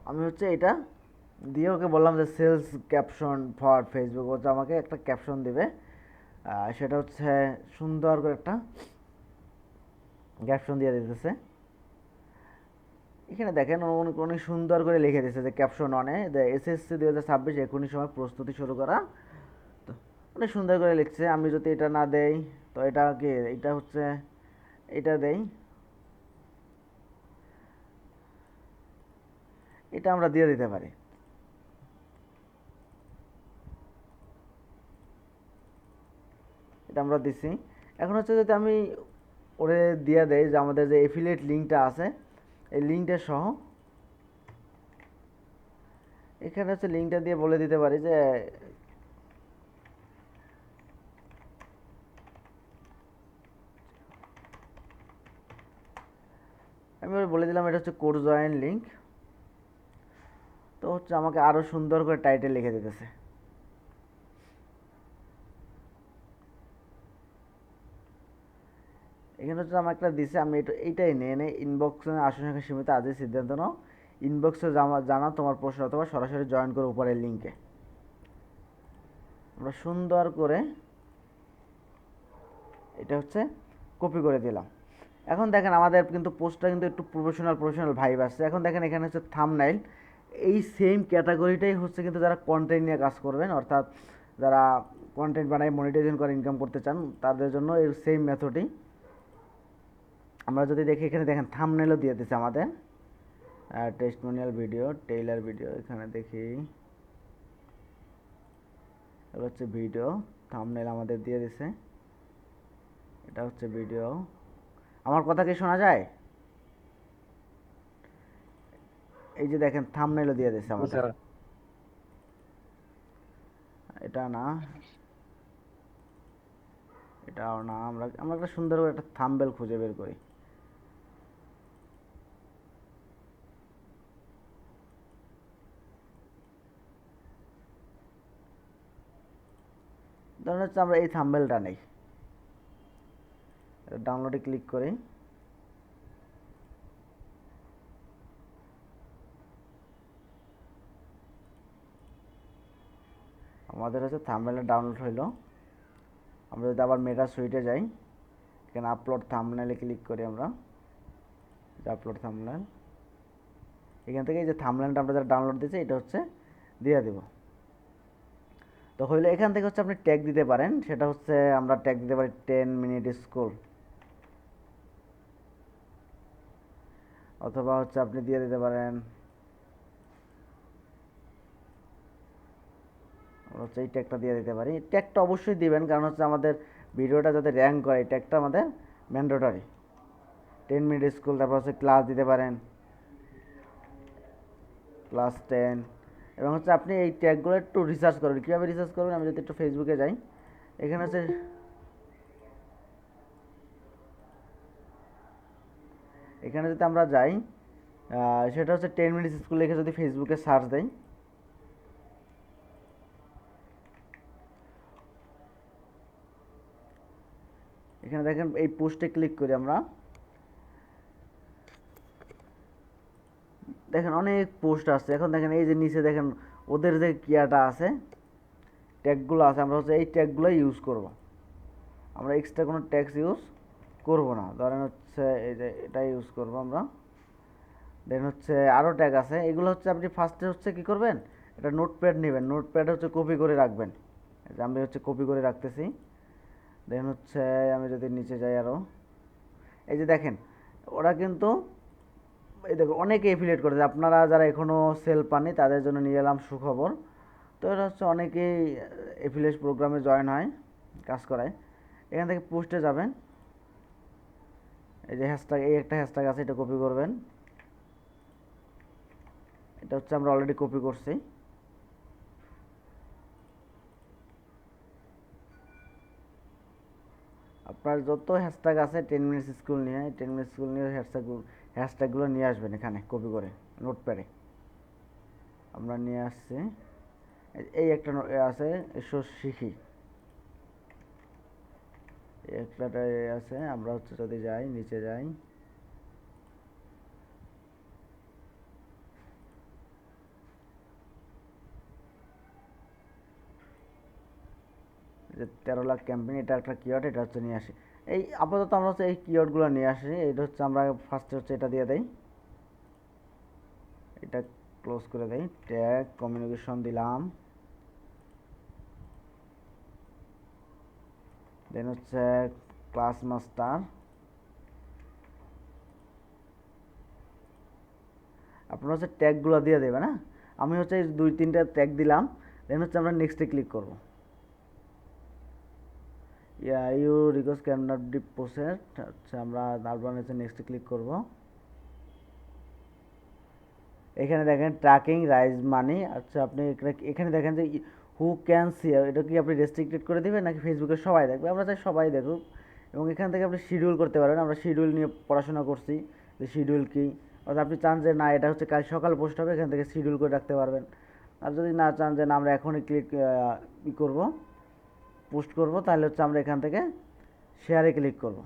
আমি হচ্ছে এটা দিয়ে ওকে বললাম যে সেলস ক্যাপশন ফর ফেসবুক, হচ্ছে আমাকে একটা ক্যাপশন দিবে। সেটা হচ্ছে সুন্দর করে একটা ক্যাপশন দিয়ে দিতেছে। এখানে দেখেন অনেক সুন্দর করে লিখে দিয়েছে যে ক্যাপশন অনে যে এসএসসি 2026 এখনই সময় প্রস্তুতি শুরু করা। তো অনেক সুন্দর করে লিখছে। আমি যদি এটা না দেই তো এটা কি, এটা হচ্ছে এটা দেই, এটা আমরা দিয়ে দিতে পারি। এটা আমরা দিছি। এখন হচ্ছে যদি আমি ওরে দিয়ে দেই যে আমাদের যে এফিলিয়েট লিঙ্কটা আছে এই লিঙ্কটা সহ, এখানে হচ্ছে লিঙ্কটা দিয়ে বলে দিতে পারি যে আমি ওরে বলে দিলাম এটা হচ্ছে কোড জয়েন লিঙ্ক। তো হচ্ছে আমাকে আরো সুন্দর করে টাইটেল লিখে দিতেছে। এখানে হচ্ছে আমার একটা দিছে, আমি এইটাই নিয়ে নেই। ইনবক্সে আসনের সীমিত, আজই সিদ্ধান্ত নাও, ইনবক্সে জানা তোমার প্রশ্ন অথবা সরাসরি জয়েন করো উপরের লিঙ্কে। আমরা সুন্দর করে এটা হচ্ছে কপি করে দিলাম। এখন দেখেন আমাদের কিন্তু পোস্টটা কিন্তু একটু প্রফেশনাল ভাইব আসছে। এখন দেখেন এখানে হচ্ছে থাম্বনেইল, এই সেম ক্যাটাগরিটাই হচ্ছে কিন্তু যারা কন্টেন্ট নিয়ে কাজ করবেন, অর্থাৎ যারা কন্টেন্ট বানায় মনিটাইজেশন করে ইনকাম করতে চান তাদের জন্য এই সেম মেথডই। আমরা যদি দেখি এখানে দেখেন থাম্বনেইলও দিয়ে দিচ্ছে আমাদের, টেস্টিমোনিয়াল ভিডিও, টেইলার ভিডিও। এখানে দেখি এটা হচ্ছে ভিডিও, থাম্বনেইল আমাদের দিয়ে দিছে, এটা হচ্ছে ভিডিও। আমার কথা কি শোনা যায়? এই যে দেখেন থাম্বনেইলও দিয়ে দিছে আমাদের। স্যার এটা না, এটাও না। আমরা আমরা একটা সুন্দর করে একটা থাম্বনেইল খুঁজে বের করি। ধরুন হচ্ছে আমরা এই থাম্বনেইলটা নেই, ডাউনলোডে ক্লিক করি। আমাদের হচ্ছে থাম্বনেইল ডাউনলোড হইলো। আমরা যদি আবার মেটা সুইটে যাই, এখানে আপলোড থাম্বনেইলে ক্লিক করি আমরা, আপলোড থাম্বনেইল। এখান থেকে এই যে থাম্বনেইলটা আমরা যারা ডাউনলোড দিয়েছি এটা হচ্ছে দিয়ে দেব। তো হইলে এখান থেকে হচ্ছে আপনি ট্যাগ দিতে পারেন, সেটা হচ্ছে আমরা ট্যাগ দিতে পারি 10 মিনিট স্কুল, অথবা হচ্ছে আপনি দিয়ে দিতে পারেন হচ্ছে এই ট্যাগটা দিয়ে দিতে পারি। ট্যাগটা অবশ্যই দিবেন, কারণ হচ্ছে আমাদের ভিডিওটা যাতে র্যাঙ্ক করে এই ট্যাগটা আমাদের ম্যান্ডেটরি। 10 মিনিট স্কুল, তারপর হচ্ছে ক্লাস দিতে পারেন, ক্লাস 10। এবং হচ্ছে আপনি এই ট্যাগগুলো একটু রিসার্চ করবেন। কীভাবে রিসার্চ করবেন, আমি যদি একটু ফেসবুকে যাই, এখানে হচ্ছে এখানে যদি আমরা যাই, সেটা হচ্ছে 10 মিনিট স্কুল লিখে যদি ফেসবুকে সার্চ দেই, এখানে দেখেন এই পোস্টে ক্লিক করি আমরা, দেখেন অনেক পোস্ট আছে। এখন দেখেন এই যে নিচে দেখেন ওদের যে কিয়াটা আছে, ট্যাগগুলো আছে, আমরা হচ্ছে এই ট্যাগগুলো ইউজ করব। আমরা এক্সট্রা কোনো ট্যাক্স ইউজ করব না। ধরেন হচ্ছে এই যে এটা ইউজ করব আমরা। দেন হচ্ছে আরও ট্যাগ আছে, এগুলো হচ্ছে আপনি ফার্স্টে হচ্ছে কী করবেন, এটা নোটপ্যাড নেবেন, নোটপ্যাড হচ্ছে কপি করে রাখবেন। এই যে আমি হচ্ছে কপি করে রাখতেছি। দেন হচ্ছে আমি যদি নিচে যাই আরও, এই যে দেখেন ওরা কিন্তু এই দেখো অনেকে এফিলিয়েট করেছে। আপনারা যারা এখনও সেল পাননি তাদের জন্য নিয়ে এলাম সুখবর। তো এটা হচ্ছে অনেকেই এফিলিয়েট প্রোগ্রামে জয়েন হয়, কাজ করায়। এখান থেকে পোস্টে যাবেন, এই যে হ্যাশট্যাগ, এই একটা হ্যাশট্যাগ আছে, এটা কপি করবেন। এটা হচ্ছে আমরা অলরেডি কপি করছি। আপনার যত হ্যাশট্যাগ আছে 10 মিনিটস স্কুল নিয়ে 10 মিনিটস স্কুল নিয়ে হ্যাশট্যাগুলো নিয়ে আসবেন এখানে কপি করে নোটপ্যাডে। আমরা নিয়ে আসছি। এই একটা আছে এসো শিখি, এই একটা আছে। আমরা হচ্ছে যদি যাই নিচে যাই, যে 13 লাখ ক্যাম্পেইন, এটা একটা কিওয়ার্ড, এটা হচ্ছে নিয়ে আসি। এই আপাতত আমরা হচ্ছে এই কিওয়ার্ডগুলো নিয়ে আসি। এটা হচ্ছে আমরা ফার্স্টে হচ্ছে এটা দিয়ে দেই, এটা ক্লোজ করে দেই, ট্যাগ কমিউনিকেশন দিলাম, দেন হচ্ছে ক্লাস মাস্টার। আপনারা হচ্ছে ট্যাগগুলো দিয়ে দেবেন। হ্যাঁ, আমি হচ্ছে 2-3টা ট্যাগ দিলাম, দেন হচ্ছে আমরা নেক্সটে ক্লিক করব। You request can not be processed, আচ্ছা আমরা তারপর হচ্ছে নেক্সটে ক্লিক করব। এখানে দেখেন ট্র্যাকিং রাইজ মানি। আচ্ছা আপনি এখানে দেখেন যে হু ক্যান সি, এটা কি আপনি রেস্ট্রিক্টেড করে দিবেন নাকি ফেসবুকে সবাই দেখবে? আমরা চাই সবাই দেখুক। এবং এখান থেকে আপনি শিডিউল করতে পারেন। আমরা শিডিউল নিয়ে পড়াশোনা করছি যে শিডিউল কি, অর্থাৎ আপনি চান যে না এটা হচ্ছে কাল সকাল পোস্ট হবে, এখান থেকে শিডিউল করে রাখতে পারবেন। আর যদি না চান যে না আমরা এখনই করব, পোস্ট করব, তাহলে হচ্ছে আমরা এখান থেকে শেয়ারে ক্লিক করব।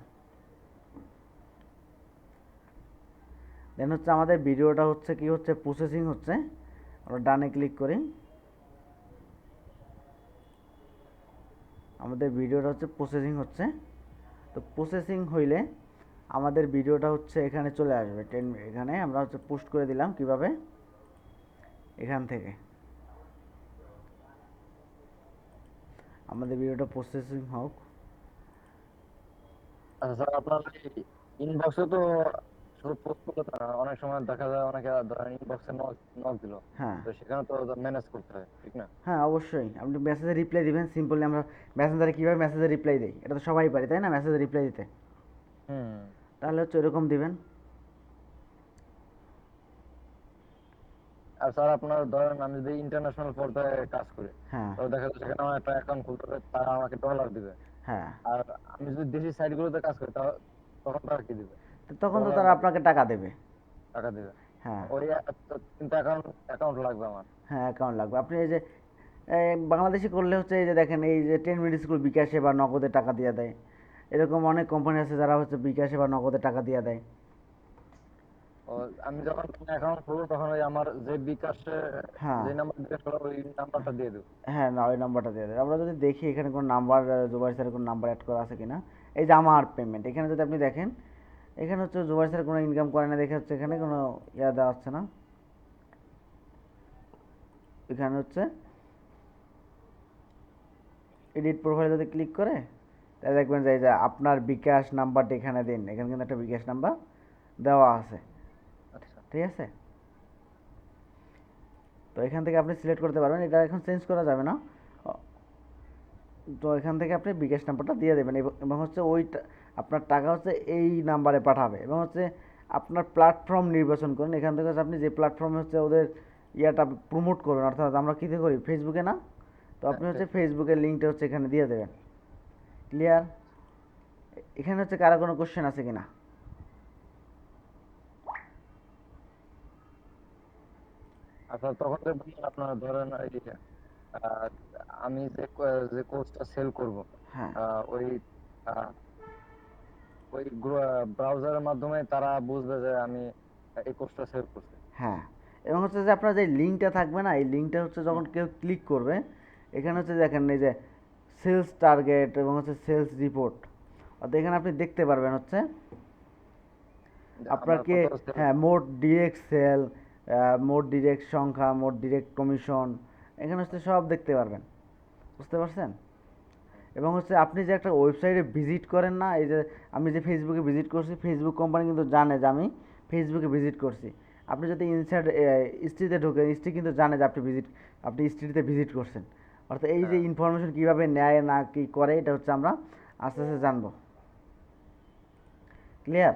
দেন হচ্ছে আমাদের ভিডিওটা হচ্ছে কি হচ্ছে প্রসেসিং হচ্ছে, আমরা ডানে ক্লিক করি। আমাদের ভিডিওটা হচ্ছে প্রসেসিং হচ্ছে। তো প্রসেসিং হইলে আমাদের ভিডিওটা হচ্ছে এখানে চলে আসবে। এখানে আমরা হচ্ছে পোস্ট করে দিলাম কিভাবে, এখান থেকে আমাদের ভিডিওটা প্রসেসিং হোক। আচ্ছা স্যার, আপনার ইনবক্সে তো শুধু পোস্ট করলে তো না, অনেক সময় দেখা যায় অনেকে ধরেন ইনবক্সে নক দিল, হ্যাঁ তো সেখানে তো ম্যানেজ করতে হয়, ঠিক না? হ্যাঁ অবশ্যই আপনি মেসেজে রিপ্লাই দিবেন। সিম্পলি আমরা মেসেঞ্জারে কীভাবে মেসেজে রিপ্লাই দিই এটা তো সবাই পারি, তাই না? মেসেজে রিপ্লাই দিতে, হুম। তাহলে হচ্ছে এরকম দিবেন। আর স্যার আপনার ধরেন আমি যদি ইন্টারন্যাশনাল পর্যায়ে কাজ করি, হ্যাঁ তো দেখা যাচ্ছে সেখানে আমার একটা অ্যাকাউন্ট খুলতে হবে, তারা আমাকে ডলার দিবে। হ্যাঁ, আর আমি যদি দেশি সাইটগুলোতে কাজ করি তখন তারা কি দিবে? তো তখন তো ডলার তারা নাকি আপনাকে টাকা দেবে। টাকা দিবে? হ্যাঁ ওই কিন্তু অ্যাকাউন্ট লাগবে আমার। হ্যাঁ অ্যাকাউন্ট লাগবে। আপনি এই যে বাংলাদেশি করলে হচ্ছে এই যে দেখেন এই যে 10 মিনিট স্কুল বিকাশে বা নগদে টাকা দিয়ে দেয়। এরকম অনেক কোম্পানি আছে যারা হচ্ছে বিকাশে বা নগদে টাকা দিয়ে দেয়। ও, আমি যখন অ্যাকাউন্ট খুলবো তখন ওই আমার যে বিকাশে হ্যাঁ যে নাম্বার বিকাশ করবো ওই নাম্বারটা দিয়ে দেবো। হ্যাঁ, না ওই নাম্বারটা দিয়ে দেয়। আমরা যদি দেখি এখানে কোনো নাম্বার, জুবাইর স্যারের কোনো নাম্বার অ্যাড করা আছে কিনা। এই যে আমার পেমেন্ট, এখানে যদি আপনি দেখেন, এখানে হচ্ছে জুবাইর স্যার কোনো ইনকাম করে না দেখে হচ্ছে এখানে কোনো দেওয়া হচ্ছে না। এখানে হচ্ছে এডিট প্রোফাইল যদি ক্লিক করে, তাহলে দেখবেন যে এই যে আপনার বিকাশ নাম্বারটা এখানে দিন, এখানে কিন্তু একটা বিকাশ নাম্বার দেওয়া আছে, আচ্ছা। ঠিক আছে? তো এখান থেকে আপনি সিলেক্ট করতে পারবেন, এটা এখন চেঞ্জ করা যাবে না। তো এখান থেকে আপনি বিকাশ নাম্বারটা দিয়ে দেবেন এবং হচ্ছে আপনার টাকা হচ্ছে এই নাম্বারে পাঠাবে। এবং হচ্ছে আপনার প্ল্যাটফর্ম নির্বাচন করুন। এখান থেকে হচ্ছে আপনি যে প্ল্যাটফর্মে হচ্ছে ওদের ইয়াটা প্রমোট করবেন, অর্থাৎ আমরা কী করি ফেসবুকে না, তো আপনি হচ্ছে ফেসবুকের লিঙ্কটা হচ্ছে এখানে দিয়ে দেবেন। ক্লিয়ার? এখানে হচ্ছে কারো কোনো কোশ্চেন আছে কিনা? আচ্ছা, তখন যে বললেন আপনার ধরেন এই আহ, আমি যে কোর্সটা সেল করব, হ্যাঁ ওই আহ, ওই ব্রাউজারের মাধ্যমে তারা বুঝবে যে আমি এই কোর্সটা সেল করছি। হ্যাঁ, এবং হচ্ছে যে আপনার যে লিঙ্কটা থাকবে না, এই লিঙ্কটা হচ্ছে যখন কেউ ক্লিক করবে, এখানে হচ্ছে দেখেন এই যে সেলস টার্গেট এবং হচ্ছে সেলস রিপোর্ট, অর্থাৎ এখানে আপনি দেখতে পারবেন হচ্ছে যে আপনার আমার কে, কত সেল। হ্যাঁ মোট ডিরেক্ট সেল, মোট ডিরেক্ট সংখ্যা, মোট ডিরেক্ট কমিশন, এখানে হচ্ছে সব দেখতে পারবেন। বুঝতে পারছেন? এবং হচ্ছে আপনি যে একটা ওয়েবসাইটে ভিজিট করেন না, এই যে আমি যে ফেসবুকে ভিজিট করছি, ফেসবুক কোম্পানি কিন্তু জানে যে আমি ফেসবুকে ভিজিট করছি। আপনি যদি ইনসাইড হিস্ট্রিতে ঢোকেন, হিস্ট্রি কিন্তু জানে যে আপনি হিস্ট্রিতে ভিজিট করছেন। অর্থাৎ এই যে হ্যাঁ। ইনফরমেশন কীভাবে নেয় না কি করে, এটা হচ্ছে আমরা আস্তে আস্তে জানবো। ক্লিয়ার?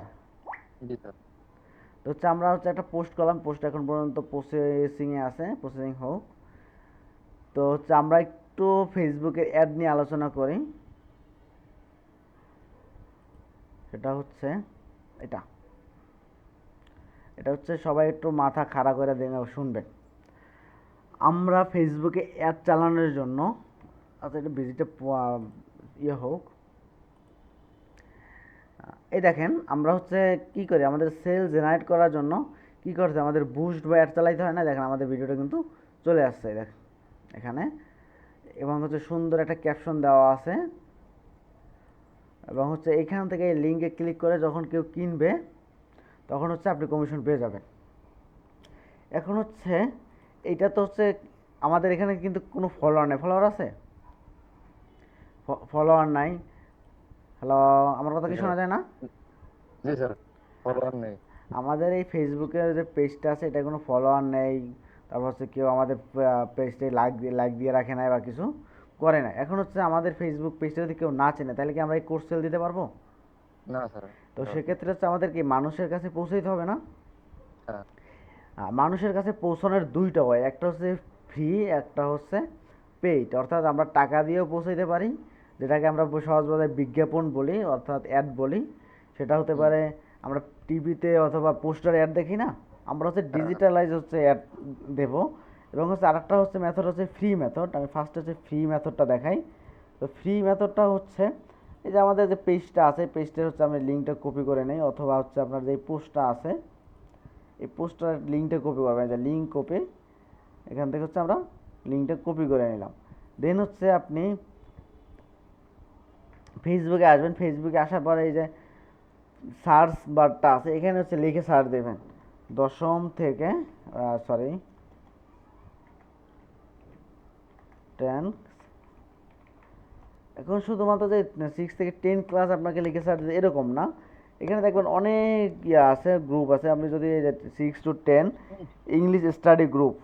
জি স্যার। তো হচ্ছে আমরা হচ্ছে একটা পোস্ট করলাম, পোস্ট এখন পর্যন্ত প্রসেসিংয়ে আছে, প্রসেসিং হোক। তো হচ্ছে আমরা একটু ফেসবুকের অ্যাড নিয়ে আলোচনা করি। সেটা হচ্ছে এটা। এটা হচ্ছে সবাই একটু মাথা খাড়া করে শুনবেন। আমরা ফেসবুকে অ্যাড চালানোর জন্য, আচ্ছা এটা ভিজিটে ইয়ে হোক, এই দেখেন আমরা হচ্ছে কি করি, আমাদের সেল জেনারেট করার জন্য কি করতে আমাদের বুস্ট বা অ্যাড চালাইতে হয় না। দেখেন আমাদের ভিডিওটা কিন্তু চলে আসছে দেখেন এখানে, এবং হচ্ছে সুন্দর একটা ক্যাপশন দেওয়া আছে, এবং হচ্ছে এখান থেকে এই লিঙ্কে ক্লিক করে যখন কেউ কিনবে তখন হচ্ছে আপনি কমিশন পেয়ে যাবেন। এখন হচ্ছে এইটা তো হচ্ছে আমাদের এখানে কিন্তু কোনো ফলোয়ার নেই। ফলোয়ার আছে? ফলোয়ার নাই। হ্যালো, আমার কথা কি শোনা যায় না? জি স্যার, ফলোয়ার নেই। আমাদের এই ফেসবুকের যে পেজটা আছে এটা কোনো ফলোয়ার নেই, তারপর হচ্ছে কেউ আমাদের পেজটাই লাইক দিয়ে রাখে নাই বা কিছু করে না। এখন হচ্ছে আমাদের ফেসবুক পেজটা যদি কেউ না চেনে তাহলে কি আমরা এই কোর্স সেল দিতে পারবো? না স্যার। তো সেক্ষেত্রে হচ্ছে আমাদের কি মানুষের কাছে পৌঁছাইতে হবে না? হ্যাঁ। মানুষের কাছে পৌঁছানোর দুইটা হয়, একটা হচ্ছে ফ্রি, একটা হচ্ছে পেইড। অর্থাৎ আমরা টাকা দিয়েও পৌঁছাইতে পারি, যেটাকে আমরা সহজ ভাষায় বিজ্ঞাপন বলি অর্থাৎ অ্যাড বলি। সেটা হতে পারে আমরা টিভিতে অথবা পোস্টার অ্যাড দেখি না, আমরা হচ্ছে ডিজিটালাইজ হচ্ছে অ্যাড দেব। এবং হচ্ছে আরেকটা হচ্ছে মেথড হচ্ছে ফ্রি মেথড। আমি ফার্স্ট হচ্ছে ফ্রি মেথডটা দেখাই। তো ফ্রি মেথডটা হচ্ছে এই যে আমাদের যে পেজটা আছে, পেজটা হচ্ছে আমি লিঙ্কটা কপি করে নেই, অথবা হচ্ছে আপনার যে পোস্টটা আছে এই পোস্টার লিঙ্কটা কপি করবেন, যে লিঙ্ক কপি, এখান থেকে হচ্ছে আমরা লিঙ্কটা কপি করে নিলাম। দেন হচ্ছে আপনি ফেসবুকে আসবেন। ফেসবুকে আসার পরে এই যে সার্চ বারটা আছে এখানে হচ্ছে লিখে সার্চ দেবেন দশম থেকে সরি 10। এখন শুধুমাত্র যে 6 থেকে 10 ক্লাস আপনাকে লিখে সার্চ দিতে এরকম না, এখানে দেখবেন অনেক ইয়ে আছে, গ্রুপ আছে। আপনি যদি 6 to 10 English study group,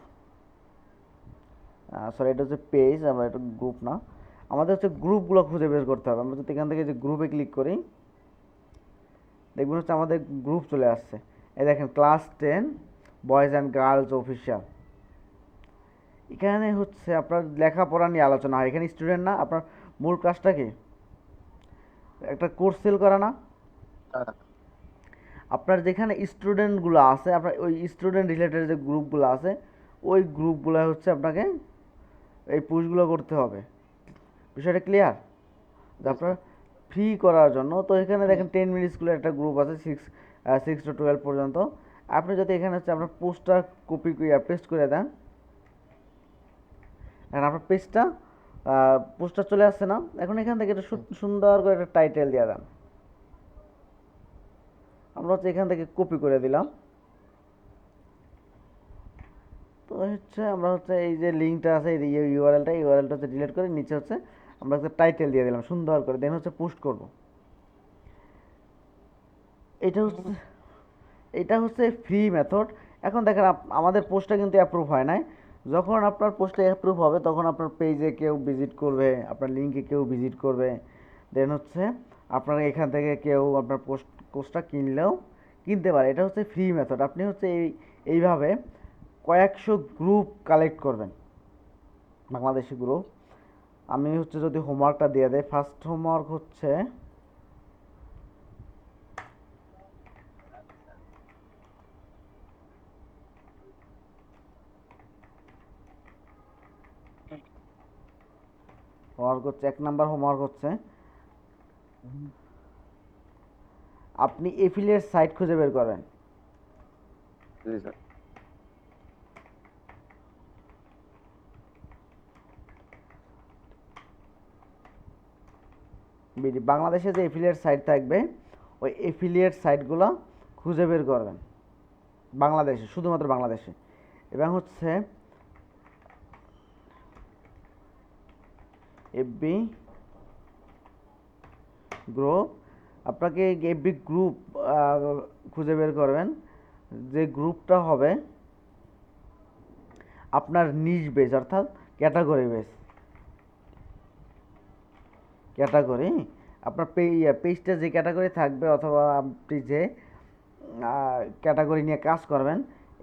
sorry এটা হচ্ছে পেজ, আমরা এটা গ্রুপ না, আমাদের হচ্ছে গ্রুপগুলো খুঁজে বের করতে হবে। আমরা যদি এখান থেকে যে গ্রুপে ক্লিক করি দেখবেন হচ্ছে আমাদের গ্রুপ চলে আসছে। এই দেখেন class 10 boys and girls official. এখানে হচ্ছে আপনার লেখাপড়া নিয়ে আলোচনা হয়। এখানে স্টুডেন্ট না, আপনার মূল কাজটা কি একটা কোর্স সেল করা না? হ্যাঁ। আপনার যেখানে স্টুডেন্টগুলো আছে, আপনার ওই স্টুডেন্ট রিলেটেড যে গ্রুপগুলো আছে ওই গ্রুপগুলো হচ্ছে আপনাকে এই পুশগুলো করতে হবে। বিষয়টা ক্লিয়ার? যে আপনার ফ্রি করার জন্য তো এখানে দেখেন 10 মিনিট স্কুলের একটা গ্রুপ আছে 6 to 12 পর্যন্ত। আপনি যদি এখানে হচ্ছে আপনার পোস্টটা কপি পেস্ট করে দেন, এখন আপনার পেজটা পোস্টার চলে আসছে না? এখন এখান থেকে একটা সুন্দর করে একটা টাইটেল দিয়ে দেন। আমরা হচ্ছে এখান থেকে কপি করে দিলাম। তো হচ্ছে আমরা হচ্ছে এই যে লিঙ্কটা আছে এই ইউআরএলটা হচ্ছে ডিলিট করে নিচে হচ্ছে আমরা একটা টাইটেল দিয়ে দিলাম সুন্দর করে, দেন হচ্ছে পোস্ট করব। এটা হচ্ছে ফ্রি মেথড। এখন দেখেন আমাদের পোস্টটা কিন্তু অ্যাপ্রুভ হয় নাই। যখন আপনার পোস্টটা অ্যাপ্রুভ হবে তখন আপনার পেজে কেউ ভিজিট করবে, আপনার লিঙ্কে কেউ ভিজিট করবে, দেন হচ্ছে আপনার এখান থেকে কেউ আপনার পোস্টটা কিনলেও কিনতে পারে। এটা হচ্ছে ফ্রি মেথড। আপনি হচ্ছে এইভাবে কয়েকশো গ্রুপ কালেক্ট করবেন, বাংলাদেশি গ্রুপ। আমি হচ্ছে যদি হোমওয়ার্কটা দিয়ে দেয়, ফার্স্ট হোমওয়ার্ক হচ্ছে এক নাম্বার হোমওয়ার্ক হচ্ছে আপনি এফিলিয়েট সাইট খুঁজে বের করবেন। জি স্যার। বাংলাদেশে যে এফিলিয়েট সাইট থাকবে ওই এফিলিয়েট সাইটগুলো খুঁজে বের করবেন বাংলাদেশে, শুধুমাত্র বাংলাদেশে। এবং হচ্ছে এফবি গ্রুপ, আপনাকে এফবি গ্রুপ খুঁজে বের করবেন যে গ্রুপটা হবে আপনার নিশ বেস অর্থাৎ ক্যাটাগরি বেস। ক্যাটাগরি আপনার পেজটা যে ক্যাটাগরি থাকবে অথবা আপনি যে ক্যাটাগরি নিয়ে কাজ করবেন,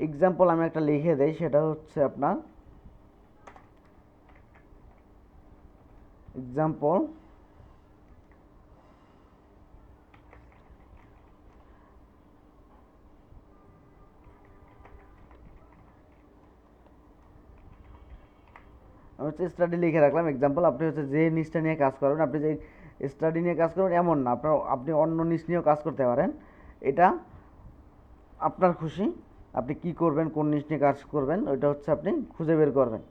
এক্সাম্পল আমি একটা লিখে দেই, সেটা হচ্ছে আপনার এক্সাম্পল আমি হচ্ছে স্টাডি লিখে রাখলাম এক্সাম্পল। আপনি হচ্ছে যে নিচটা নিয়ে কাজ করবেন, আপনি যে স্টাডি নিয়ে কাজ করবেন এমন না, আপনি অন্য নিচ নিয়েও কাজ করতে পারেন। এটা আপনার খুশি, আপনি কি করবেন, কোন নিচ নিয়ে কাজ করবেন, ওইটা হচ্ছে আপনি খুঁজে বের করবেন।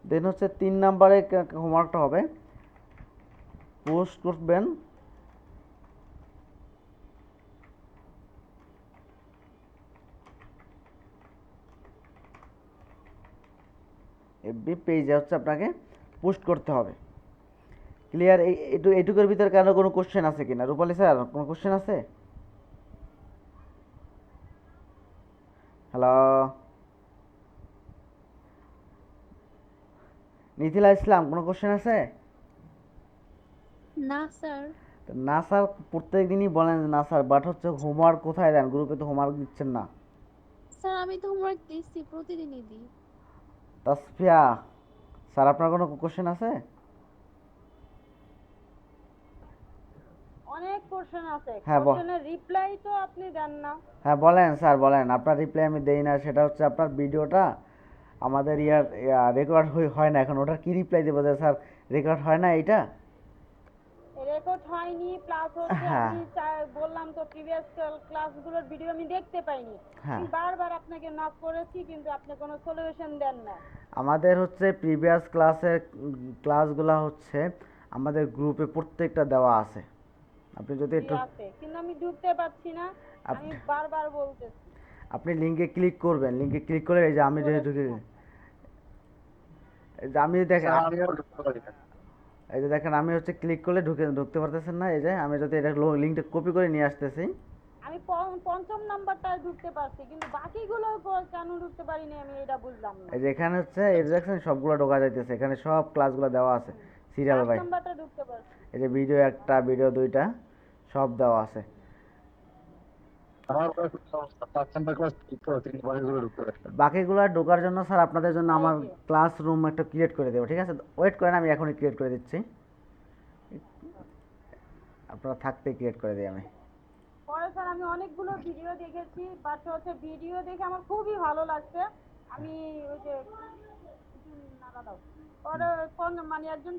দেন হচ্ছে 3 নাম্বারে হোমওয়ার্কটা হবে, পোস্ট করবেন এফবি পেজে, হচ্ছে আপনাকে পোস্ট করতে হবে। ক্লিয়ার? এইটুকুর ভিতরে কারো কোনো কোশ্চেন আছে কিনা? রূপালী স্যার, কোনো কোশ্চেন আছে? হ্যালো, নিথিলা ইসলাম, কোনো কোশ্চেন আছে? না স্যার। তো না স্যার প্রত্যেক দিনই বলেন যে না স্যার, বাট হচ্ছে হোমওয়ার্ক কোথায় দেন? গ্রুপে তো হোমওয়ার্ক দিচ্ছেন না। স্যার আমি তো হোমওয়ার্ক দিচ্ছি, প্রতিদিনই দিই। তাসফিয়া স্যার, আপনার কোনো কোশ্চেন আছে? অনেক কোশ্চেন আছে, হ্যাঁ কোশ্চেনের রিপ্লাই তো আপনি দেন না। হ্যাঁ বলেন স্যার, বলেন। আপনার রিপ্লাই আমি দেই না, সেটা হচ্ছে আপনার ভিডিওটা আমাদের রেকর্ড হয় না এখন, ওটার কি রিপ্লাই দেবো যে স্যার রেকর্ড হয় না এইটা? রেকর্ড হয়নি, প্লাস হচ্ছে হ্যাঁ আমি বললাম তো প্রিভিয়াস ক্লাসগুলোর ভিডিও আমি দেখতে পাইনি। হ্যাঁ, আমি বারবার আপনাকে নক করেছি কিন্তু আপনি কোনো সলিউশন দেন না। আমাদের হচ্ছে প্রিভিয়াস ক্লাসগুলো হচ্ছে আমাদের গ্রুপে প্রত্যেকটা দেওয়া আছে। আপনি যদি জি একটু আছে, কিন্তু আমি ঢুকতে পারছি না। আমি আপ- বারবার বলতেছি। আপনি লিঙ্কে ক্লিক করবেন, লিঙ্কে ক্লিক করে এই যে আমি যে ঢুকে, এই যে আমি দেখেন, স্যার আমিও ঢুকতে পারি না। এই যে দেখেন আমি হচ্ছে ক্লিক করলে ঢুকতে পারতেছেন না। এই যে আমি যদি এটা লিঙ্কটা কপি করে নিয়ে আসতেছি, আমি পঞ্চম নাম্বারটায় ঢুকতে পারছি কিন্তু বাকিগুলো কেন ঢুকতে পারিনি আমি এটা বুঝলাম না। এই যে এখানে হচ্ছে এই যে দেখছেন সবগুলো ঢোকা যাইতেছে, এখানে সব ক্লাসগুলো দেওয়া আছে সিরিয়াল 8 বাই। নাম্বারটা ঢুকতে পারছি। এই যে ভিডিও একটা, ভিডিও দুইটা, সব দেওয়া আছে। আমার কাছে সমস্যা, 5 নাম্বার ক্লাস ঠিক করে 3 বাকিগুলো ঢুকতে পারি না। বাকিগুলো ঢোকার জন্য স্যার আপনাদের জন্য এই আমার যে, ক্লাসরুম একটা ক্রিয়েট করে দেবো, ঠিক আছে? ওয়েট করেন, আমি এখনই ক্রিয়েট করে দিচ্ছি, আপনারা থাকতে ক্রিয়েট করে দিই আমি। পরে স্যার আমি অনেকগুলো ভিডিও দেখেছি, বাট হচ্ছে ভিডিও দেখে আমার খুবই ভালো লাগছে। আমি ওই যে নাড়া দাও। পরে মানে একজন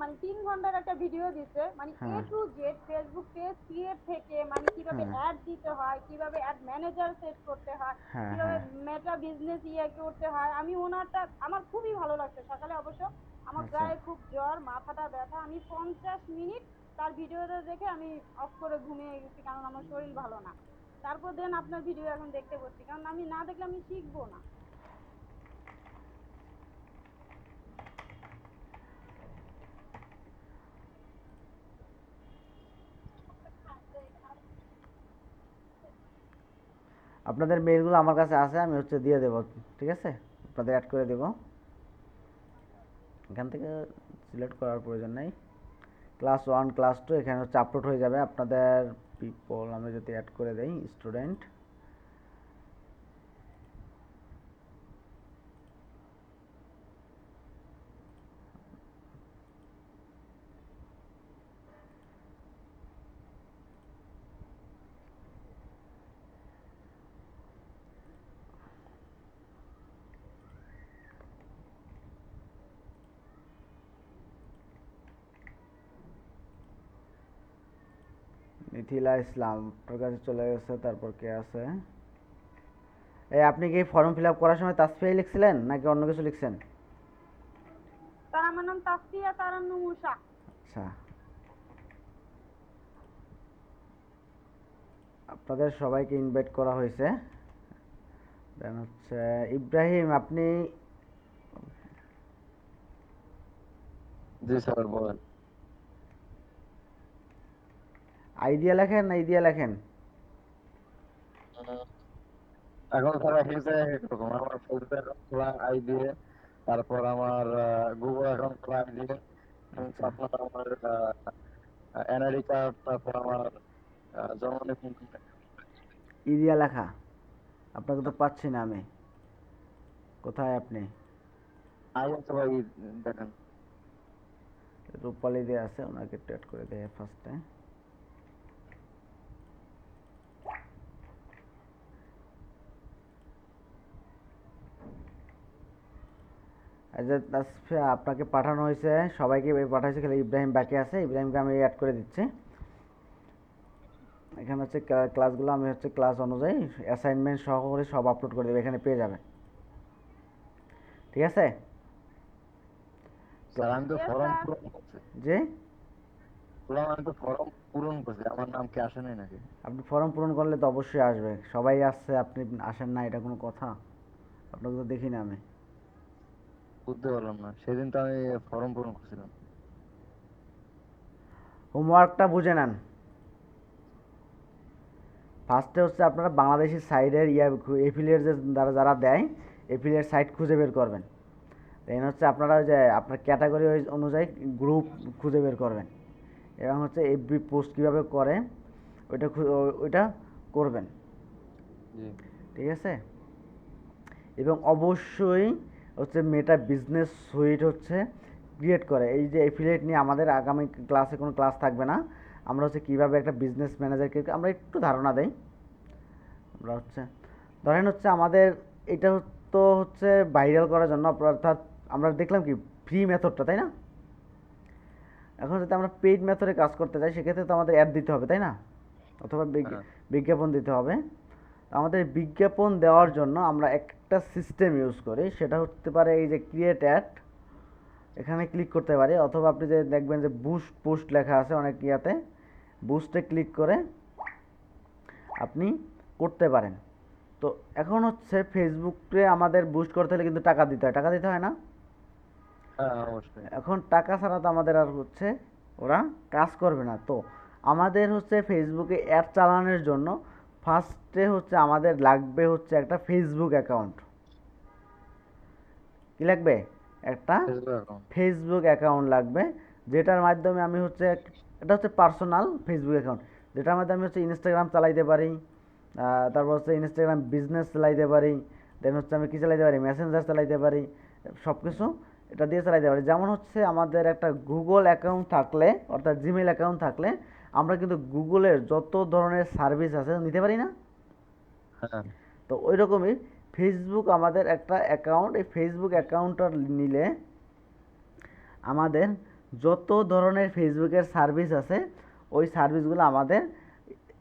মানে 3 ঘন্টার একটা ভিডিও দিছে, মানে এ হ্যাঁ to Z Facebook page create থেকে মানে কিভাবে হ্যাঁ অ্যাড দিতে হয়, কিভাবে অ্যাড ম্যানেজার সেট করতে হয়, হ্যাঁ কিভাবে হ্যাঁ, মেটা বিজনেস করতে হয়। আমি ওনারটা আমার খুবই ভালো লাগছে। সকালে অবশ্য আমার আচ্ছা গায়ে খুব জ্বর, মাথাটা ব্যথা, আমি 50 মিনিট তার ভিডিওটা দেখে আমি অফ করে ঘুমিয়ে গেছি, কারণ আমার শরীর ভালো না। তারপর দেন আপনার ভিডিও এখন দেখতে বসছি, কারণ আমি না দেখলে আমি শিখবো না। আপনাদের মেইলগুলো আমার কাছে আছে, আমি হচ্ছে দিয়ে দেবো, ঠিক আছে? আপনাদের অ্যাড করে দেবো, এখান থেকে সিলেক্ট করার প্রয়োজন নেই। ক্লাস 1 ক্লাস 2 এখানে হচ্ছে আপলোড হয়ে যাবে আপনাদের পিপল। আমি যদি অ্যাড করে দেই স্টুডেন্ট, মিথিলা ইসলাম আপনার কাছে চলে গেছে। তারপর কে আছে? এই আপনি কি ফর্ম ফিল আপ করার সময় তাসফিয়াই লিখছিলেন নাকি অন্য কিছু লিখছেন? তার আমার নাম তাসফিয়া তারান্নুম উষা। আচ্ছা, আপনাদের সবাইকে ইনভাইট করা হয়েছে। দেন হচ্ছে ইব্রাহিম, আপনি জি স্যার বলেন। আইডিয়া লেখেন না আইডিয়া লেখেন? এখন স্যার এক এক জায়গায় এক এক রকম। আমার ফেসবুক অ্যাকাউন্ট খোলা আই দিয়ে, তারপর আমার গুগল অ্যাকাউন্ট খোলা আই দিয়ে, আচ্ছা, আপনার আমার এনআইডি কার্ড, তারপর আমার জন্ম নিবন্ধন। ইডিয়া লেখা, আপনাকে তো পাচ্ছি না আমি। কোথায় আপনি? আই আছে ভাই, দেখেন। রূপালী দিয়ে আছে, ওনাকে একটু অ্যাড করে দেয় ফার্স্টে। যে আপনাকে পাঠানো হয়েছে, সবাইকে পাঠাইছে, খালি ইব্রাহিম বাকি আছে, ইব্রাহিমকে আমি অ্যাড করে দিচ্ছি। এখানে হচ্ছে ক্লাসগুলো আমি হচ্ছে ক্লাস অনুযায়ী অ্যাসাইনমেন্ট সহ করে সব আপলোড করে দেবো, এখানে পেয়ে যাবে। ঠিক আছে? স্যার আমি তো Yes, ফর্ম sir. পূরণ করছি। যে বললাম আমি তো ফর্ম পূরণ করছি, আমার নাম কি আসে নাই নাকি? আপনি ফর্ম পূরণ করলে তো অবশ্যই আসবে, সবাই আসছে, আপনি আসেন না, এটা কোনো কথা? আপনাকে তো দেখি না আমি। বুঝতে পারলাম না, সেদিন তো আমি ফর্ম পূরণ করছিলাম। হোমওয়ার্কটা বুঝে নেন। ফার্স্টে হচ্ছে আপনারা বাংলাদেশি সাইডের এফিলিয়েট যে যারা দেয়, এফিলিয়েট সাইট খুঁজে বের করবেন। দেন হচ্ছে আপনারা ওই যে আপনার ক্যাটাগরি অনুযায়ী গ্রুপ খুঁজে বের করবেন, এবং হচ্ছে এফবি পোস্ট কীভাবে করে ওইটা করবেন। জি। ঠিক আছে? এবং অবশ্যই হচ্ছে মেটা বিজনেস সুইট হচ্ছে ক্রিয়েট করে। এই যে এফিলিয়েট নিয়ে আমাদের আগামী ক্লাসে কোনো ক্লাস থাকবে না, আমরা হচ্ছে কীভাবে একটা বিজনেস ম্যানেজারকে আমরা একটু ধারণা দেই। আমরা হচ্ছে ধরেন হচ্ছে আমাদের এটা তো হচ্ছে ভাইরাল করার জন্য, অর্থাৎ আমরা দেখলাম কি ফ্রি মেথডটা, তাই না? এখন যদি আমরা পেইড মেথডে কাজ করতে চাই, সেক্ষেত্রে তো আমাদের অ্যাড দিতে হবে, তাই না? অথবা হ্যাঁ। বিজ্ঞাপন দিতে হবে। আমাদের বিজ্ঞাপন দেওয়ার জন্য আমরা একটা সিস্টেম ইউজ করি, সেটা হতে পারে এই যে ক্রিয়েট অ্যাড, এখানে ক্লিক করতে পারি, অথবা আপনি যে দেখবেন যে বুস্ট পোস্ট লেখা আছে অনেক ইয়াতে, বুস্টে ক্লিক করে আপনি করতে পারেন। তো এখন হচ্ছে ফেসবুকে আমাদের বুস্ট করতে হলে কিন্তু টাকা দিতে হয়, টাকা দিতে হয় না? হ্যাঁ অবশ্যই। এখন টাকা ছাড়া তো আমাদের আর হচ্ছে ওরা কাজ করবে না। তো আমাদের হচ্ছে ফেসবুকে অ্যাড চালানোর জন্য ফার্স্টে হচ্ছে আমাদের লাগবে হচ্ছে একটা ফেসবুক অ্যাকাউন্ট। কি লাগবে? একটা ফেসবুক অ্যাকাউন্ট। ফেসবুক অ্যাকাউন্ট লাগবে, যেটার মাধ্যমে আমি হচ্ছে এটা হচ্ছে পার্সোনাল ফেসবুক অ্যাকাউন্ট, যেটার মাধ্যমে আমি হচ্ছে ইনস্টাগ্রাম চালাইতে পারি, তারপর হচ্ছে ইনস্টাগ্রাম বিজনেস চালাইতে পারি, দেন হচ্ছে আমি কী চালাইতে পারি, মেসেঞ্জার চালাইতে পারি, সব কিছু এটা দিয়ে চালাইতে পারি। যেমন হচ্ছে আমাদের একটা গুগল অ্যাকাউন্ট থাকলে, অর্থাৎ জিমেল অ্যাকাউন্ট থাকলে আমরা কিন্তু গুগলের যত ধরনের সার্ভিস আছে নিতে পারি না? হ্যাঁ। তো ওই রকমই ফেসবুক আমাদের একটা অ্যাকাউন্ট, এই ফেসবুক অ্যাকাউন্টটা নিলে আমাদের যত ধরনের ফেসবুকের সার্ভিস আছে ওই সার্ভিসগুলো আমাদের